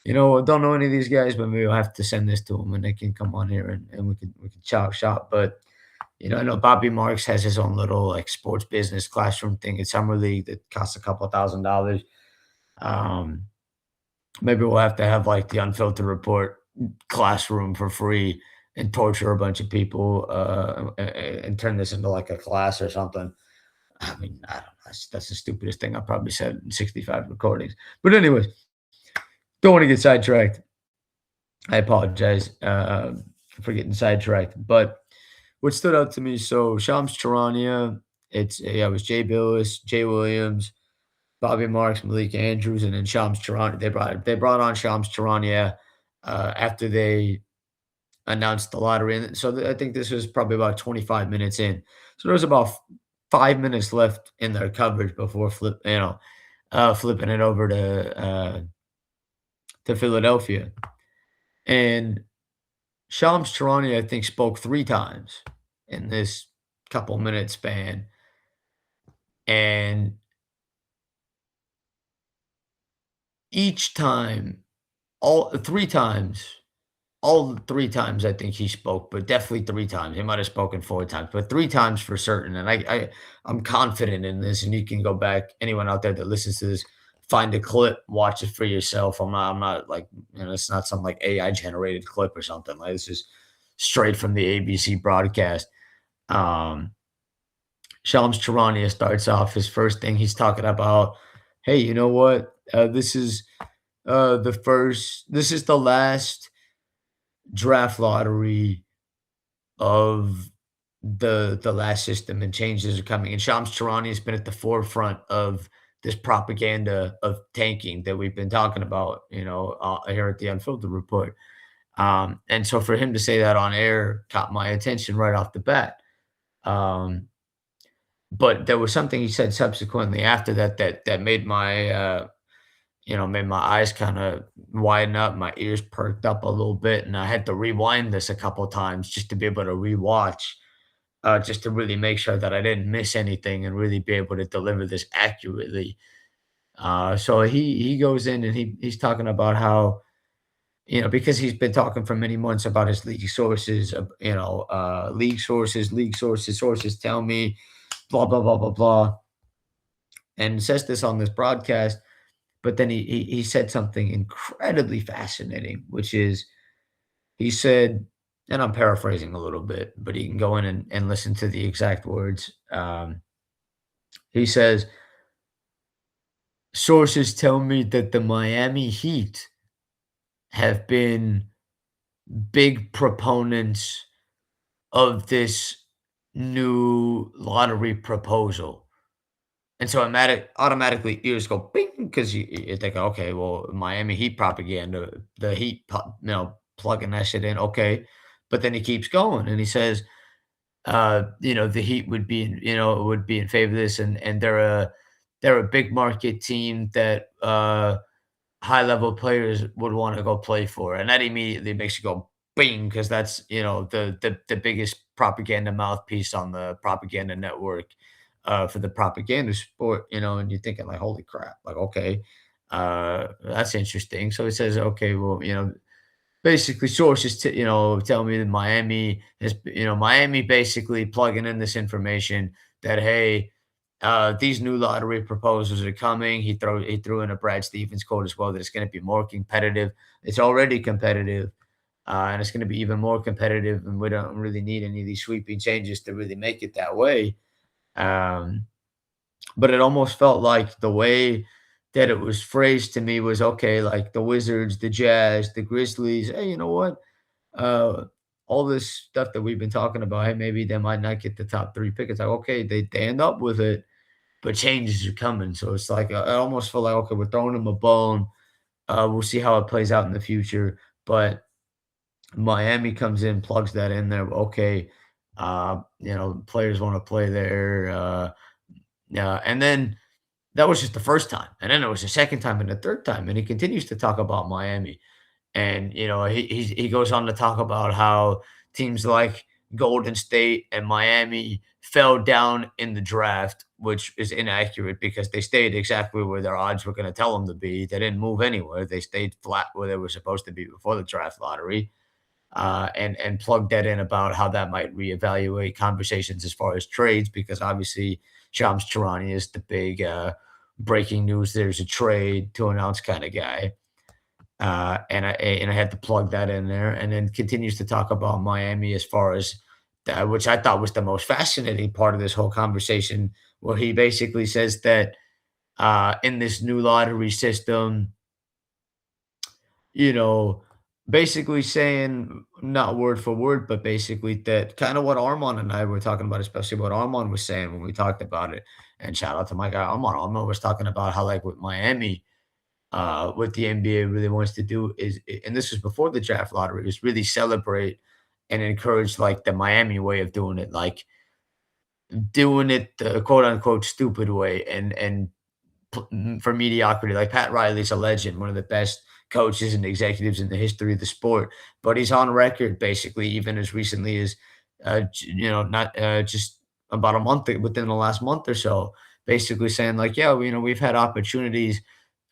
Don't know any of these guys, but maybe I'll have to send this to them and they can come on here and we can chalk shop. But I know Bobby Marks has his own little like sports business classroom thing at Summer League that costs a couple $1,000. Um, Maybe we'll have to have like the Unfiltered Report classroom for free and torture a bunch of people and turn this into like a class or something. I mean, I don't know. That's the stupidest thing I probably said in 65 recordings. But anyways, don't want to get sidetracked. I apologize for getting sidetracked. But what stood out to me, so Shams Charania, it was Jay Billis, Jay Williams, Bobby Marks, Malik Andrews, and then Shams Charania. They brought on Shams Charania after they announced the lottery, and so I think this was probably about 25 minutes in. So there was about 5 minutes left in their coverage before flipping it over to Philadelphia. And Shams Charania, I think, spoke 3 times in this couple minute span. And each time, all 3 times I think he spoke, but definitely 3 times. He might have spoken 4 times, but 3 times for certain. And I'm confident in this. And you can go back, anyone out there that listens to this, find a clip, watch it for yourself. I'm not like, it's not some like AI generated clip or something. Like this is straight from the ABC broadcast. Um, Shams Charania starts off his first thing. He's talking about, hey, you know what? This is the last draft lottery of the last system, and changes are coming. And Shams Charania has been at the forefront of this propaganda of tanking that we've been talking about, here at the Unfiltered Report. And so for him to say that on air caught my attention right off the bat. But there was something he said subsequently after that made my eyes kind of widen up, my ears perked up a little bit, and I had to rewind this a couple times just to be able to rewatch, just to really make sure that I didn't miss anything and really be able to deliver this accurately. So he goes in and he's talking about how, because he's been talking for many months about his league sources, sources tell me, blah blah blah blah blah, and says this on this broadcast. But then he said something incredibly fascinating, which is he said, and I'm paraphrasing a little bit, but you can go in and listen to the exact words. He says, sources tell me that the Miami Heat have been big proponents of this new lottery proposal. And so automatically ears go bing because you think, okay, well, Miami Heat propaganda, the Heat, plugging that shit in, okay. But then he keeps going and he says, the Heat would be would be in favor of this, and they're a big market team that high level players would want to go play for, and that immediately makes you go bing because that's the biggest propaganda mouthpiece on the propaganda network for the propaganda sport, and you're thinking like, holy crap, like okay, that's interesting. So it says, okay, well, basically sources tell me that Miami basically plugging in this information that hey, these new lottery proposals are coming. He threw in a Brad Stevens quote as well that it's going to be more competitive. It's already competitive, and it's going to be even more competitive. And we don't really need any of these sweeping changes to really make it that way. Um, but it almost felt like the way that it was phrased to me was okay. Like the Wizards, the Jazz, the Grizzlies. Hey, you know what? uh, all this stuff that we've been talking about, hey, maybe they might not get the top 3 pick. It's like, okay, they end up with it, but changes are coming. So it's like, I almost feel like, okay, we're throwing them a bone. We'll see how it plays out in the future. But Miami comes in, plugs that in there. Okay, players want to play there. Yeah, and then that was just the first time, and then it was the second time and the third time, and he continues to talk about Miami. And, he goes on to talk about how teams like Golden State and Miami fell down in the draft, which is inaccurate because they stayed exactly where their odds were going to tell them to be. They didn't move anywhere. They stayed flat where they were supposed to be before the draft lottery. And plugged that in about how that might reevaluate conversations as far as trades, because obviously Shams Charania is the big breaking news. There's a trade to announce kind of guy. And I had to plug that in there, and then continues to talk about Miami as far as that, which I thought was the most fascinating part of this whole conversation, where he basically says that in this new lottery system, you know, basically saying not word for word, but basically that kind of what Armand and I were talking about, especially what Armand was saying when we talked about it. And shout out to my guy Armand. Armand was talking about how like with Miami what the NBA really wants to do is, and this was before the draft lottery, is really celebrate and encourage like the Miami way of doing it, like doing it the quote unquote stupid way, and for mediocrity. Like Pat Riley's a legend, one of the best coaches and executives in the history of the sport, but he's on record basically, even as recently as not just about a month within the last month or so, basically saying like, yeah, we've had opportunities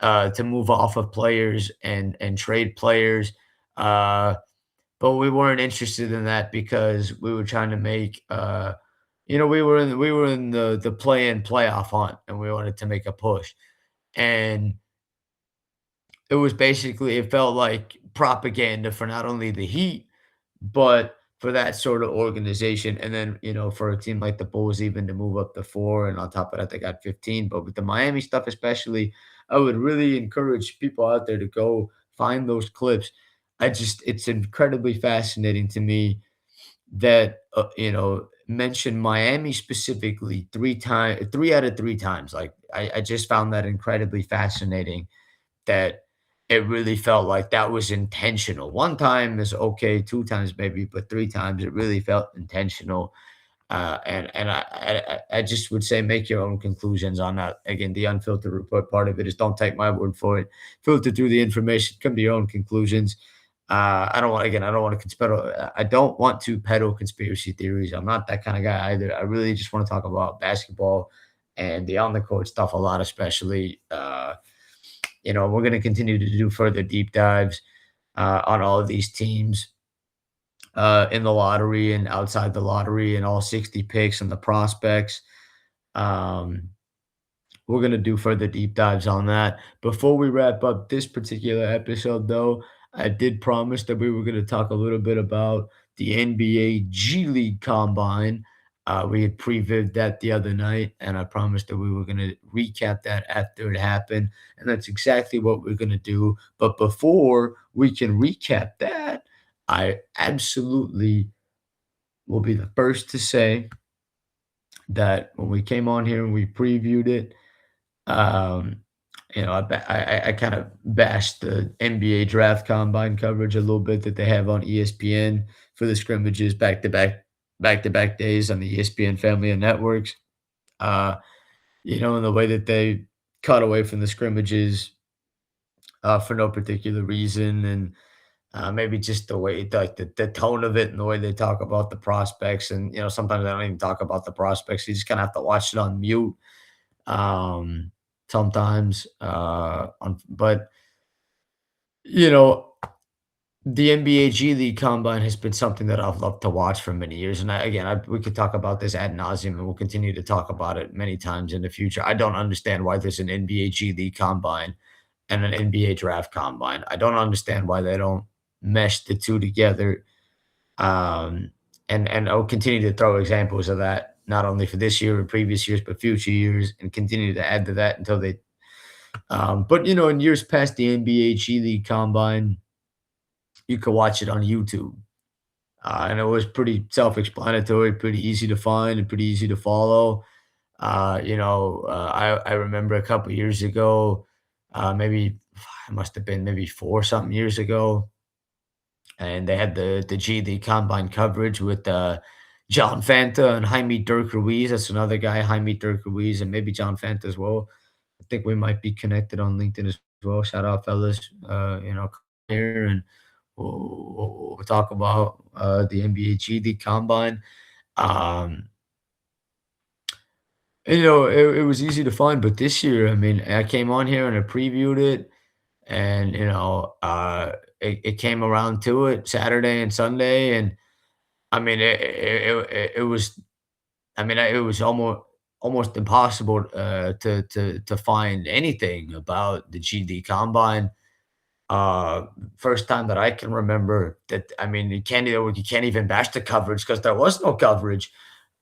to move off of players and trade players. But we weren't interested in that because we were trying to make we were in the play-in playoff hunt, and we wanted to make a push. And it was basically, it felt like propaganda for not only the Heat, but for that sort of organization. And then, for a team like the Bulls, even to move up to 4, and on top of that, they got 15. But with the Miami stuff, especially, I would really encourage people out there to go find those clips. It's incredibly fascinating to me that, mention Miami specifically 3 times, 3 out of 3 times. Like, I just found that incredibly fascinating, that it really felt like that was intentional. 1 time is okay, 2 times maybe, but 3 times it really felt intentional. And I just would say make your own conclusions on that. Again, the unfiltered report part of it is don't take my word for it. Filter through the information, come to your own conclusions. I don't want to I don't want to peddle conspiracy theories. I'm not that kind of guy either. I really just want to talk about basketball and the on the court stuff a lot, especially. We're going to continue to do further deep dives on all of these teams in the lottery and outside the lottery, and all 60 picks and the prospects. Um, we're going to do further deep dives on that. Before we wrap up this particular episode, though, I did promise that we were going to talk a little bit about the NBA G League Combine. We had previewed that the other night, and I promised that we were going to recap that after it happened. And that's exactly what we're going to do. But before we can recap that, I absolutely will be the first to say that when we came on here and we previewed it, um, I kind of bashed the NBA draft combine coverage a little bit that they have on ESPN for the scrimmages back to back. back-to-back days on the ESPN family of networks. Uh, and the way that they cut away from the scrimmages for no particular reason, and maybe just the way, like the tone of it, and the way they talk about the prospects, and sometimes they don't even talk about the prospects. You just kind of have to watch it on mute um, sometimes. But you know, the NBA G League Combine has been something that I've loved to watch for many years, and we could talk about this ad nauseum, and we'll continue to talk about it many times in the future. I don't understand why there's an NBA G League Combine and an NBA Draft Combine. I don't understand why they don't mesh the two together. Um, and I'll continue to throw examples of that not only for this year or previous years, but future years, and continue to add to that until they. But in years past, the NBA G League Combine, you could watch it on YouTube. And it was pretty self-explanatory, pretty easy to find, and pretty easy to follow. I remember a couple years ago, maybe it must have been maybe 4 something years ago, and they had the G League Combine coverage with, John Fanta and Jaime Dirk Ruiz. That's another guy, Jaime Dirk Ruiz, and maybe John Fanta as well. I think we might be connected on LinkedIn as well. Shout out, fellas. Here, and we'll talk about the NBA G League Combine. Um, it was easy to find, but this year, I mean, I came on here and I previewed it, and it came around to it Saturday and Sunday, and I mean, it was. I mean, it was almost impossible to find anything about the GD Combine. Uh, First time that I can remember that. I mean, you can't even bash the coverage because there was no coverage.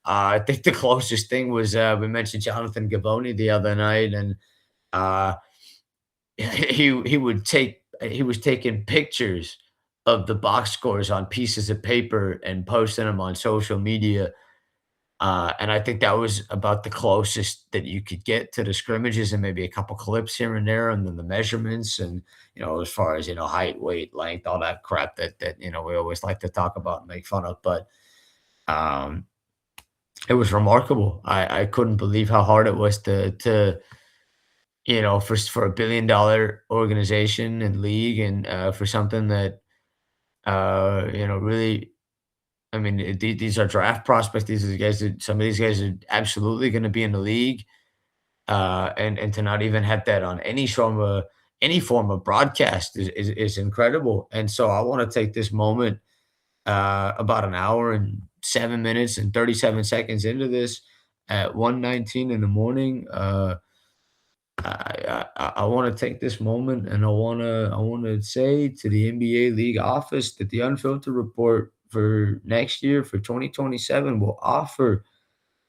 I think the closest thing was we mentioned Jonathan Givony the other night, and uh, he was taking pictures of the box scores on pieces of paper and posting them on social media. And I think that was about the closest that you could get to the scrimmages, and maybe a couple clips here and there, and then the measurements, and as far as height, weight, length, all that crap that we always like to talk about and make fun of. But um, it was remarkable. I couldn't believe how hard it was to for $1 billion organization and league, and for something that really. I mean, these are draft prospects. These are the guys that some of these guys are absolutely going to be in the league, and to not even have that on any form of broadcast is incredible. And so I want to take this moment, about an hour and 7 minutes and 37 seconds into this, at 1:19 in the morning. I want to take this moment, and I want to say to the NBA league office that the Unfiltered Report for next year, for 2027, will offer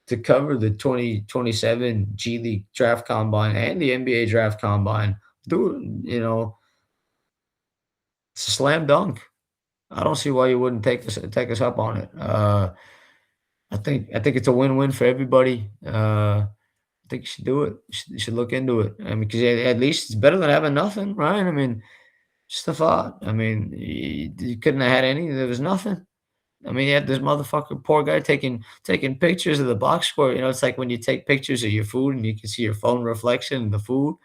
to cover the 2027 G League Draft Combine and the NBA Draft Combine. It's a slam dunk. I don't see why you wouldn't take us up on it. I think it's a win-win for everybody. I think you should do it. You should look into it. I mean, because at least it's better than having nothing, right? I mean, just a thought. I mean, you couldn't have had any. There was nothing. I mean, you had this motherfucker, poor guy, taking pictures of the box score. It's like when you take pictures of your food and you can see your phone reflection in the food.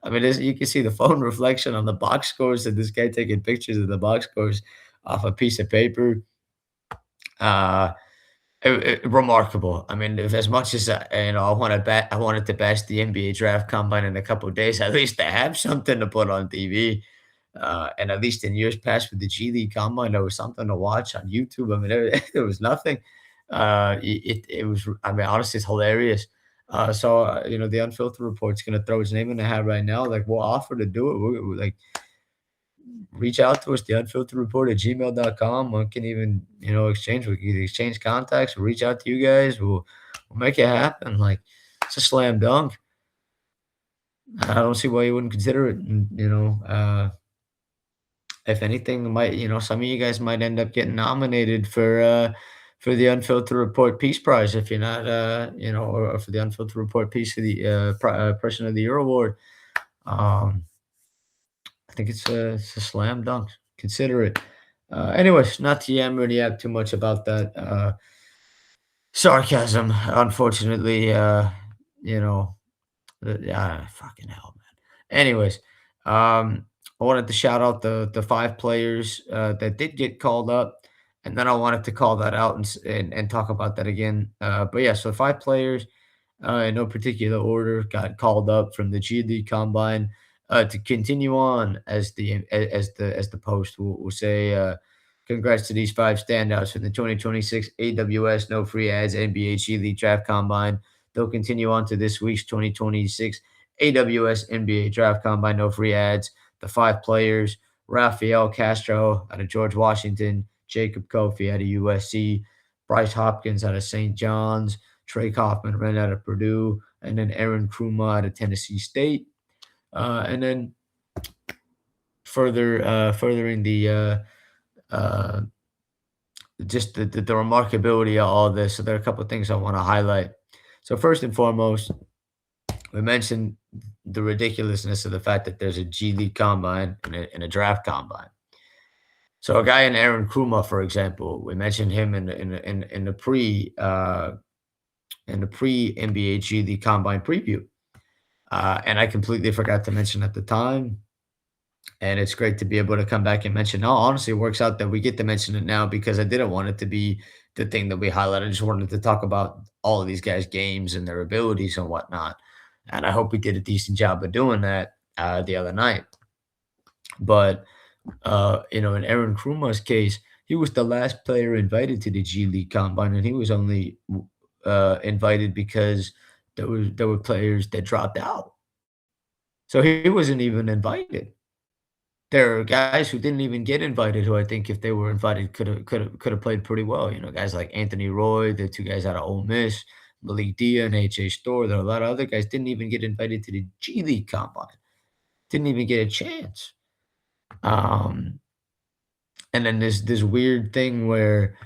I mean, you can see the phone reflection on the box scores, and this guy taking pictures of the box scores off a piece of paper. Uh, Remarkable. I mean, if as much as I wanted to bash the NBA Draft Combine in a couple of days, at least I have something to put on TV. And at least in years past with the G League Combine, there was something to watch on YouTube. I mean, there was nothing. It was. I mean, honestly, it's hilarious. The Unfiltered Report's going to throw its name in the hat right now. Like, we'll offer to do it. Like, reach out to us, the unfiltered report at gmail.com. We can even, exchange. We can either exchange contacts or reach out to you guys. We'll make it happen. Like, it's a slam dunk. I don't see why you wouldn't consider it. And, if anything, some of you guys might end up getting nominated for the Unfiltered Report Peace Prize if you're not, or for the Unfiltered Report Peace of the Person of the Year award. I think it's a slam dunk. Consider it. Anyways, not to yammer and yap too much about that. sarcasm, unfortunately, you know, yeah, fucking hell, man. Anyways, I wanted to shout out the 5 players, that did get called up, and then I wanted to call that out and talk about that again. But yeah, so 5 players, in no particular order, got called up from the G League Combine, to continue on as the post will say, congrats to these 5 standouts from the 2026 AWS No Free Ads NBA G League Draft Combine. They'll continue on to this week's 2026 AWS NBA Draft Combine No Free Ads. The 5 players: Rafael Castro out of George Washington, Jacob Kofi out of USC, Bryce Hopkins out of St. John's, Trey Kaufman ran out of Purdue, and then Aaron Kruma out of Tennessee State. And then furthering uh, just the remarkability of all this. So there are a couple of things I want to highlight. So first and foremost, we mentioned the ridiculousness of the fact that there's a G League combine and a draft combine. So a guy in Aaron Kruma, for example, we mentioned him in the pre NBA G League combine preview, and I completely forgot to mention at the time. And it's great to be able to come back and mention. No, honestly, it works out that we get to mention it now because I didn't want it to be the thing that we highlight. I just wanted to talk about all of these guys' games and their abilities and whatnot. And I hope we did a decent job of doing that the other night. But in Aaron Kruma's case, he was the last player invited to the G League Combine, and he was only invited because there were players that dropped out, so he wasn't even invited. There are guys who didn't even get invited who I think if they were invited could have played pretty well. Guys like Anthony Roy, the 2 guys out of Ole Miss, Malik Dia and AJ Storr. There are a lot of other guys didn't even get invited to the G League Combine. Didn't even get a chance. Um, and then there's this weird thing where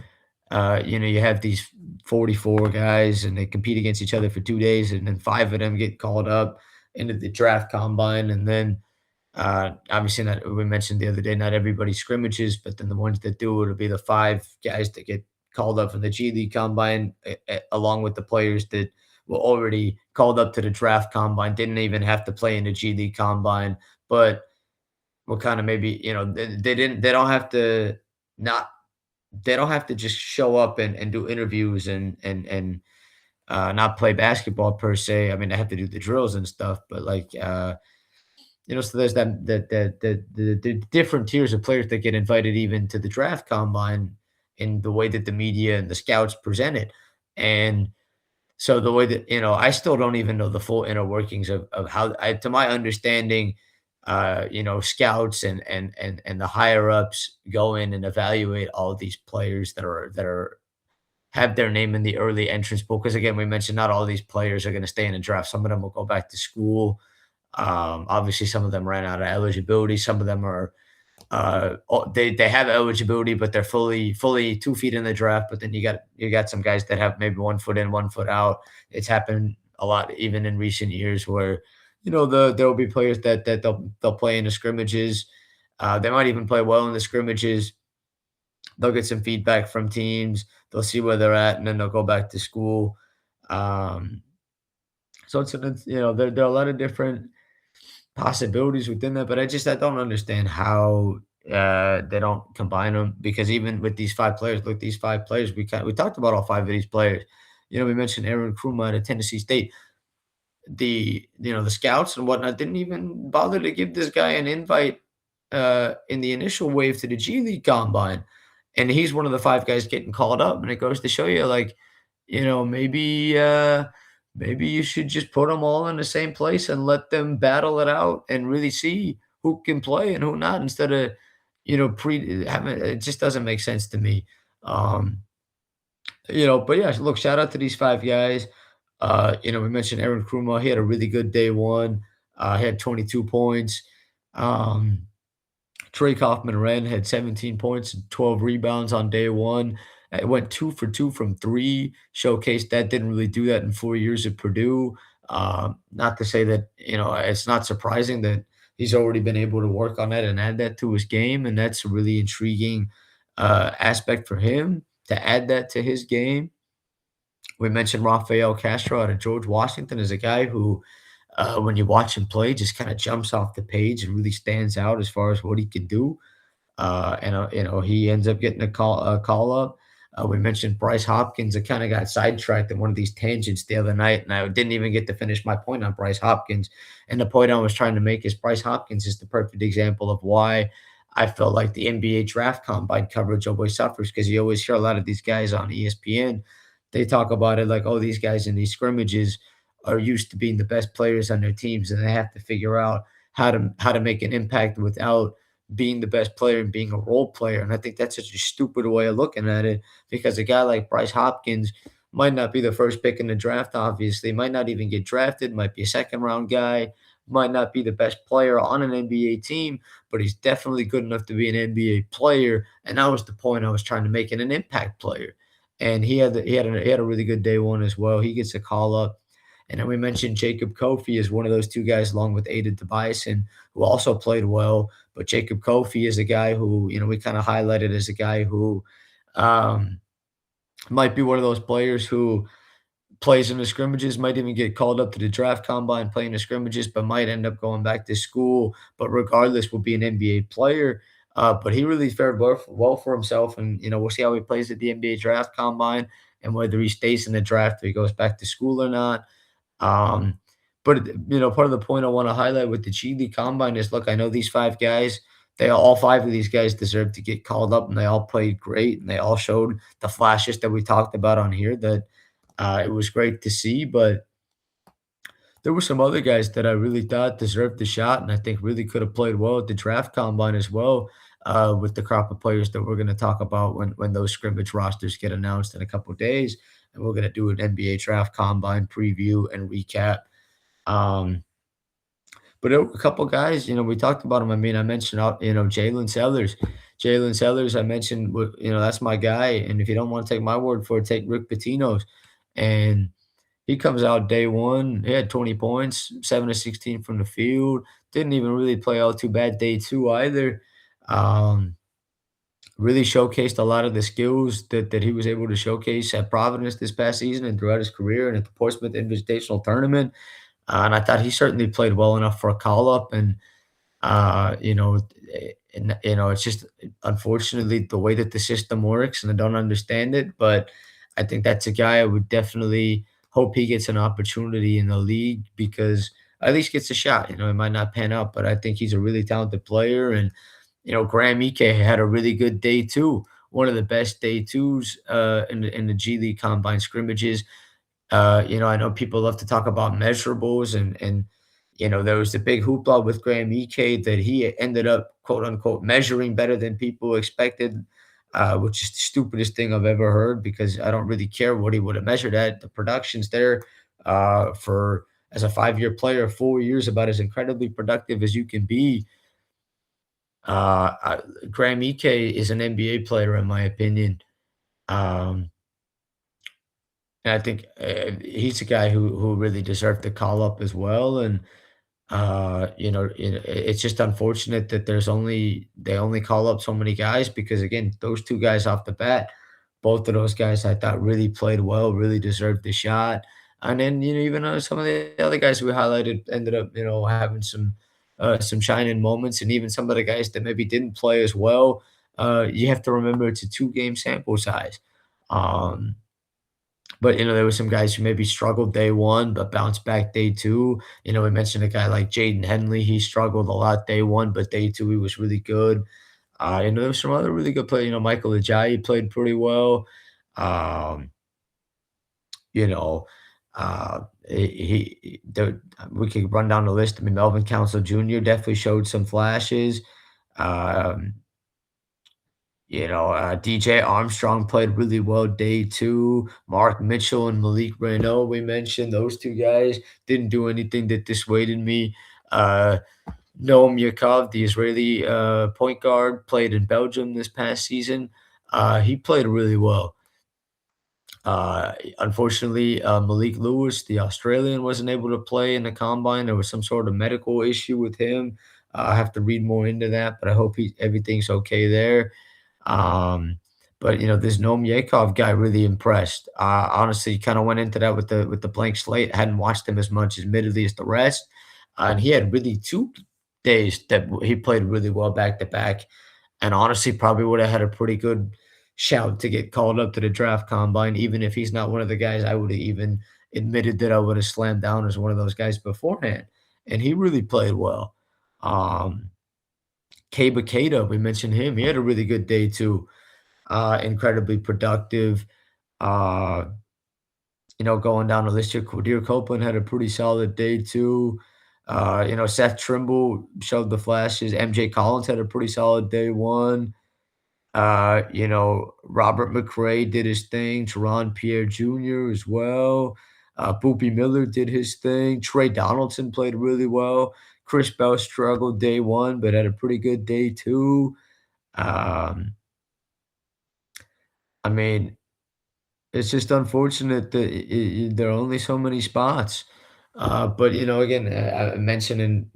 you have these 44 guys and they compete against each other for 2 days, and then 5 of them get called up into the draft combine, and then obviously, not we mentioned the other day, not everybody scrimmages, but then the ones that do, it'll be the 5 guys that get called up from the G League Combine, along with the players that were already called up to the draft combine, didn't even have to play in the G League Combine, but were kind of maybe, they don't have to not they don't have to just show up and do interviews and not play basketball per se. I mean, they have to do the drills and stuff, but like so there's the different tiers of players that get invited even to the draft combine in the way that the media and the scouts present it. And so the way that, I still don't even know the full inner workings of how to my understanding, scouts and the higher ups go in and evaluate all these players that are have their name in the early entrance pool. Because again, we mentioned not all these players are going to stay in the draft. Some of them will go back to school. Obviously, some of them ran out of eligibility. Some of them are they have eligibility, but they're fully 2 feet in the draft. But then you got some guys that have maybe 1 foot in, 1 foot out. It's happened a lot, even in recent years, where there will be players that they'll play in the scrimmages. They might even play well in the scrimmages. They'll get some feedback from teams. They'll see where they're at, and then they'll go back to school. Um, so there are a lot of different possibilities within that, but I don't understand how they don't combine them because even with these 5 players, look, these 5 players, we talked about all 5 of these players. We mentioned Aaron Kruma out of Tennessee State. The scouts and whatnot didn't even bother to give this guy an invite in the initial wave to the G League Combine, and he's one of the 5 guys getting called up, and it goes to show you, like, maybe you should just put them all in the same place and let them battle it out and really see who can play and who not instead of, pre having it just doesn't make sense to me. Um, but yeah, look, shout out to these 5 guys. We mentioned Aaron Kruma. He had a really good day 1. He had 22 points. Um, Trey Kaufman-Renn had 17 points and 12 rebounds on day 1. It went 2 for 2 from 3, showcased that, didn't really do that in 4 years at Purdue. Not to say that, it's not surprising that he's already been able to work on that and add that to his game, and that's a really intriguing aspect for him to add that to his game. We mentioned Rafael Castro out of George Washington as a guy who, when you watch him play, just kind of jumps off the page and really stands out as far as what he can do. He ends up getting a call up. We mentioned Bryce Hopkins. I kind of got sidetracked in one of these tangents the other night, and I didn't even get to finish my point on Bryce Hopkins. And the point I was trying to make is Bryce Hopkins is the perfect example of why I felt like the NBA draft combine coverage always suffers because you always hear a lot of these guys on ESPN. They talk about it like, oh, these guys in these scrimmages are used to being the best players on their teams, and they have to figure out how to make an impact without being the best player and being a role player. And I think that's such a stupid way of looking at it because a guy like Bryce Hopkins might not be the first pick in the draft, obviously, might not even get drafted, might be a second round guy, might not be the best player on an NBA team, but he's definitely good enough to be an NBA player. And that was the point I was trying to make in an impact player. And he had a really good day one as well. He gets a call up. And then we mentioned Jacob Kofi as one of those two guys, along with Aiden Tobiasen, who also played well. But Jacob Kofi is a guy who, we kind of highlighted as a guy who um, might be one of those players who plays in the scrimmages, might even get called up to the draft combine, playing the scrimmages, but might end up going back to school. But regardless, will be an NBA player. But he really fared well for himself, and we'll see how he plays at the NBA draft combine and whether he stays in the draft or he goes back to school or not. Um, but part of the point I want to highlight with the G League Combine is, look, I know these five guys. All five of these guys deserve to get called up, and they all played great, and they all showed the flashes that we talked about on here. That it was great to see, but there were some other guys that I really thought deserved the shot, and I think really could have played well at the draft combine as well. With the crop of players that we're going to talk about when those scrimmage rosters get announced in a couple of days, and we're going to do an NBA draft combine preview and recap. Um, but there were a couple guys, we talked about them. I mean, I mentioned, Jalen Sellers. Jalen Sellers, I mentioned, that's my guy. And if you don't want to take my word for it, take Rick Pitino's. And he comes out day one. He had 20 points, 7 to 16 from the field. Didn't even really play all too bad day two either. Um, really showcased a lot of the skills that he was able to showcase at Providence this past season and throughout his career and at the Portsmouth Invitational Tournament. And I thought he certainly played well enough for a call up. And uh, you know, it's just unfortunately the way that the system works, and I don't understand it. But I think that's a guy I would definitely hope he gets an opportunity in the league because at least gets a shot. It might not pan out, but I think he's a really talented player. And Graham Ike had a really good day too. One of the best day twos in the G League Combine scrimmages. I know people love to talk about measurables and there was the big hoopla with Graham Ike that he ended up quote unquote measuring better than people expected, which is the stupidest thing I've ever heard because I don't really care what he would have measured at. The production's there for as a 5 year player, 4 years, about as incredibly productive as you can be. Graham Ike is an NBA player, in my opinion. Um, and I think he's a guy who really deserved the call up as well. And it's just unfortunate that they only call up so many guys because again, those two guys off the bat, both of those guys I thought really played well, really deserved the shot. And then even some of the other guys we highlighted ended up having some shining moments, and even some of the guys that maybe didn't play as well. You have to remember it's a 2 game sample size. Um, but there were some guys who maybe struggled day one, but bounced back day two. We mentioned a guy like Jaden Henley. He struggled a lot day one, but day two he was really good. There was some other really good players. Michael Ajayi played pretty well. Um, you know, we could run down the list. I mean, Melvin Council Jr. definitely showed some flashes. Um, DJ Armstrong played really well day two. Mark Mitchell and Malik Renault, we mentioned those two guys didn't do anything that dissuaded me. Uh, Noam Yakov, the Israeli point guard, played in Belgium this past season. He played really well. Unfortunately, Malik Lewis, the Australian, wasn't able to play in the combine. There was some sort of medical issue with him. I have to read more into that, but I hope everything's okay there. Um, But, this Noam Yakov guy really impressed. Honestly, kind of went into that with the blank slate. Hadn't watched him as much, admittedly, as the rest, and he had really 2 days that he played really well back to back, and honestly, probably would have had a pretty good shout to get called up to the draft combine, even if he's not one of the guys I would have even admitted that I would have slammed down as one of those guys beforehand. And he really played well. Um, Kaba Keita, we mentioned him. He had a really good day too. Incredibly productive. Uh, going down the list here, Quadir Copeland had a pretty solid day too. Seth Trimble showed the flashes. MJ Collins had a pretty solid day one. Robert McRae did his thing. Teron Pierre Jr. as well. Boopy Miller did his thing. Trey Donaldson played really well. Chris Bell struggled day one, but had a pretty good day two. Um, I mean, it's just unfortunate that there are only so many spots. But again, I mentioning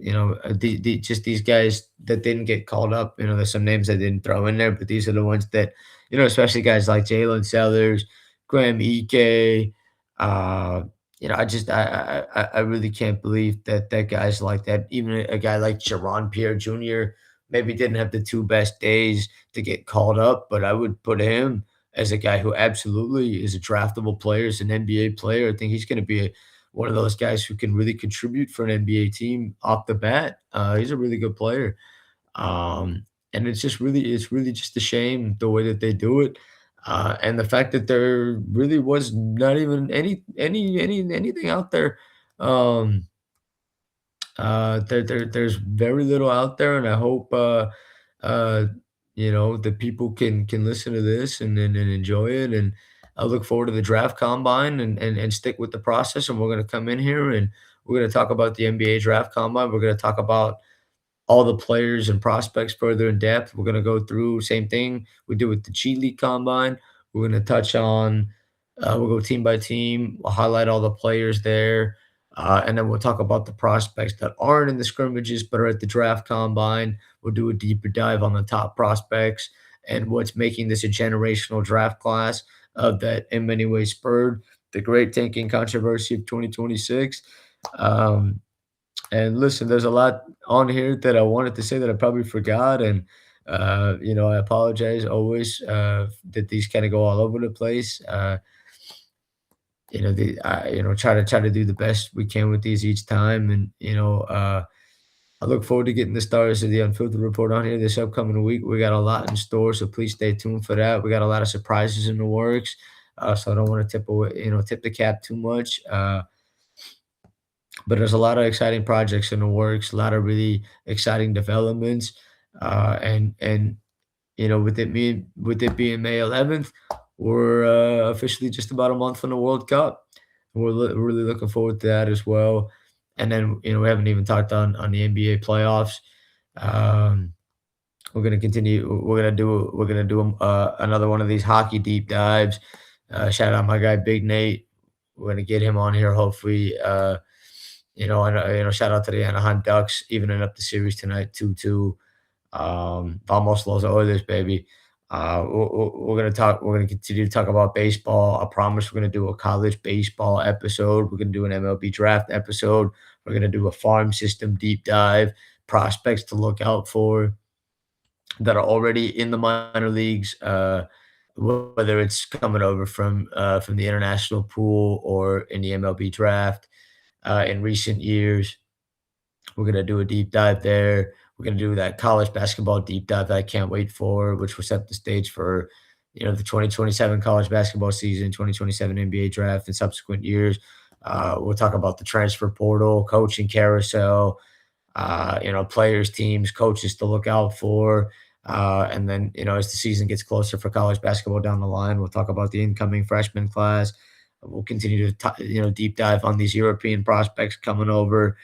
just these guys that didn't get called up. There's some names I didn't throw in there, but these are the ones that especially guys like Jalen Sellers, Graham Ike. Uh, I really can't believe that guys like that. Even a guy like Jaron Pierre Jr. maybe didn't have the 2 best days to get called up, but I would put him as a guy who absolutely is a draftable player, is an NBA player. I think he's going to be one of those guys who can really contribute for an NBA team off the bat. He's a really good player. And it's really just a shame the way that they do it. And the fact that there really was not even anything out there. Um, there's very little out there, and I hope uh, that people can listen to this and enjoy it. And I look forward to the draft combine and stick with the process. And we're gonna come in here and we're gonna talk about the NBA draft combine. We're gonna talk about all the players and prospects further in depth. We're gonna go through same thing we did with the G League combine. We're gonna touch on we'll go team by team. We'll highlight all the players there. And then we'll talk about the prospects that aren't in the scrimmages but are at the draft combine. We'll do a deeper dive on the top prospects and what's making this a generational draft class that in many ways spurred the great tanking controversy of 2026. Um, and listen, there's a lot on here that I wanted to say that I probably forgot. And, I apologize always that these kind of go all over the place. Try to do the best we can with these each time. And, I look forward to getting the stars of the Unfiltered Report on here this upcoming week. We got a lot in store, so please stay tuned for that. We got a lot of surprises in the works. So I don't want to tip the cap too much. But there's a lot of exciting projects in the works, a lot of really exciting developments. And with it being May 11th, we're officially just about a month from the World Cup. We're really looking forward to that as well. And then we haven't even talked on the NBA playoffs. Um, we're gonna continue. We're gonna do another one of these hockey deep dives. Shout out my guy Big Nate. We're gonna get him on here hopefully. Shout out to the Anaheim Ducks, evening up the series tonight, 2-2. Vamos Los Oilers, baby. We're gonna talk. We're gonna continue to talk about baseball. I promise we're gonna do a college baseball episode. We're gonna do an MLB draft episode. We're gonna do a farm system deep dive, prospects to look out for that are already in the minor leagues. Whether it's coming over from the international pool or in the MLB draft in recent years. We're gonna do a deep dive there. We're gonna do that college basketball deep dive that I can't wait for, which will set the stage for the 2027 college basketball season, 2027 NBA draft, and subsequent years. We'll talk about the transfer portal, coaching carousel, players, teams, coaches to look out for. And then, as the season gets closer for college basketball down the line, we'll talk about the incoming freshman class. We'll continue to, deep dive on these European prospects coming over,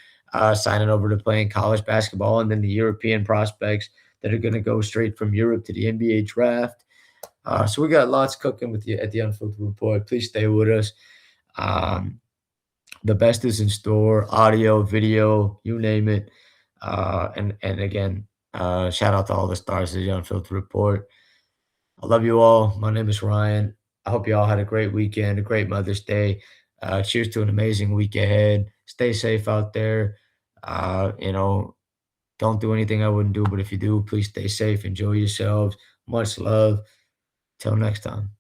signing over to playing college basketball, and then the European prospects that are going to go straight from Europe to the NBA draft. So we got lots cooking with you at the Unfiltered Report. Please stay with us. Um, the best is in store, audio, video, you name it. And again, shout out to all the stars of the Unfiltered Report. I love you all. My name is Ryan. I hope you all had a great weekend, a great Mother's Day. Cheers to an amazing week ahead. Stay safe out there. You know, don't do anything I wouldn't do, but if you do, please stay safe. Enjoy yourselves. Much love. Till next time.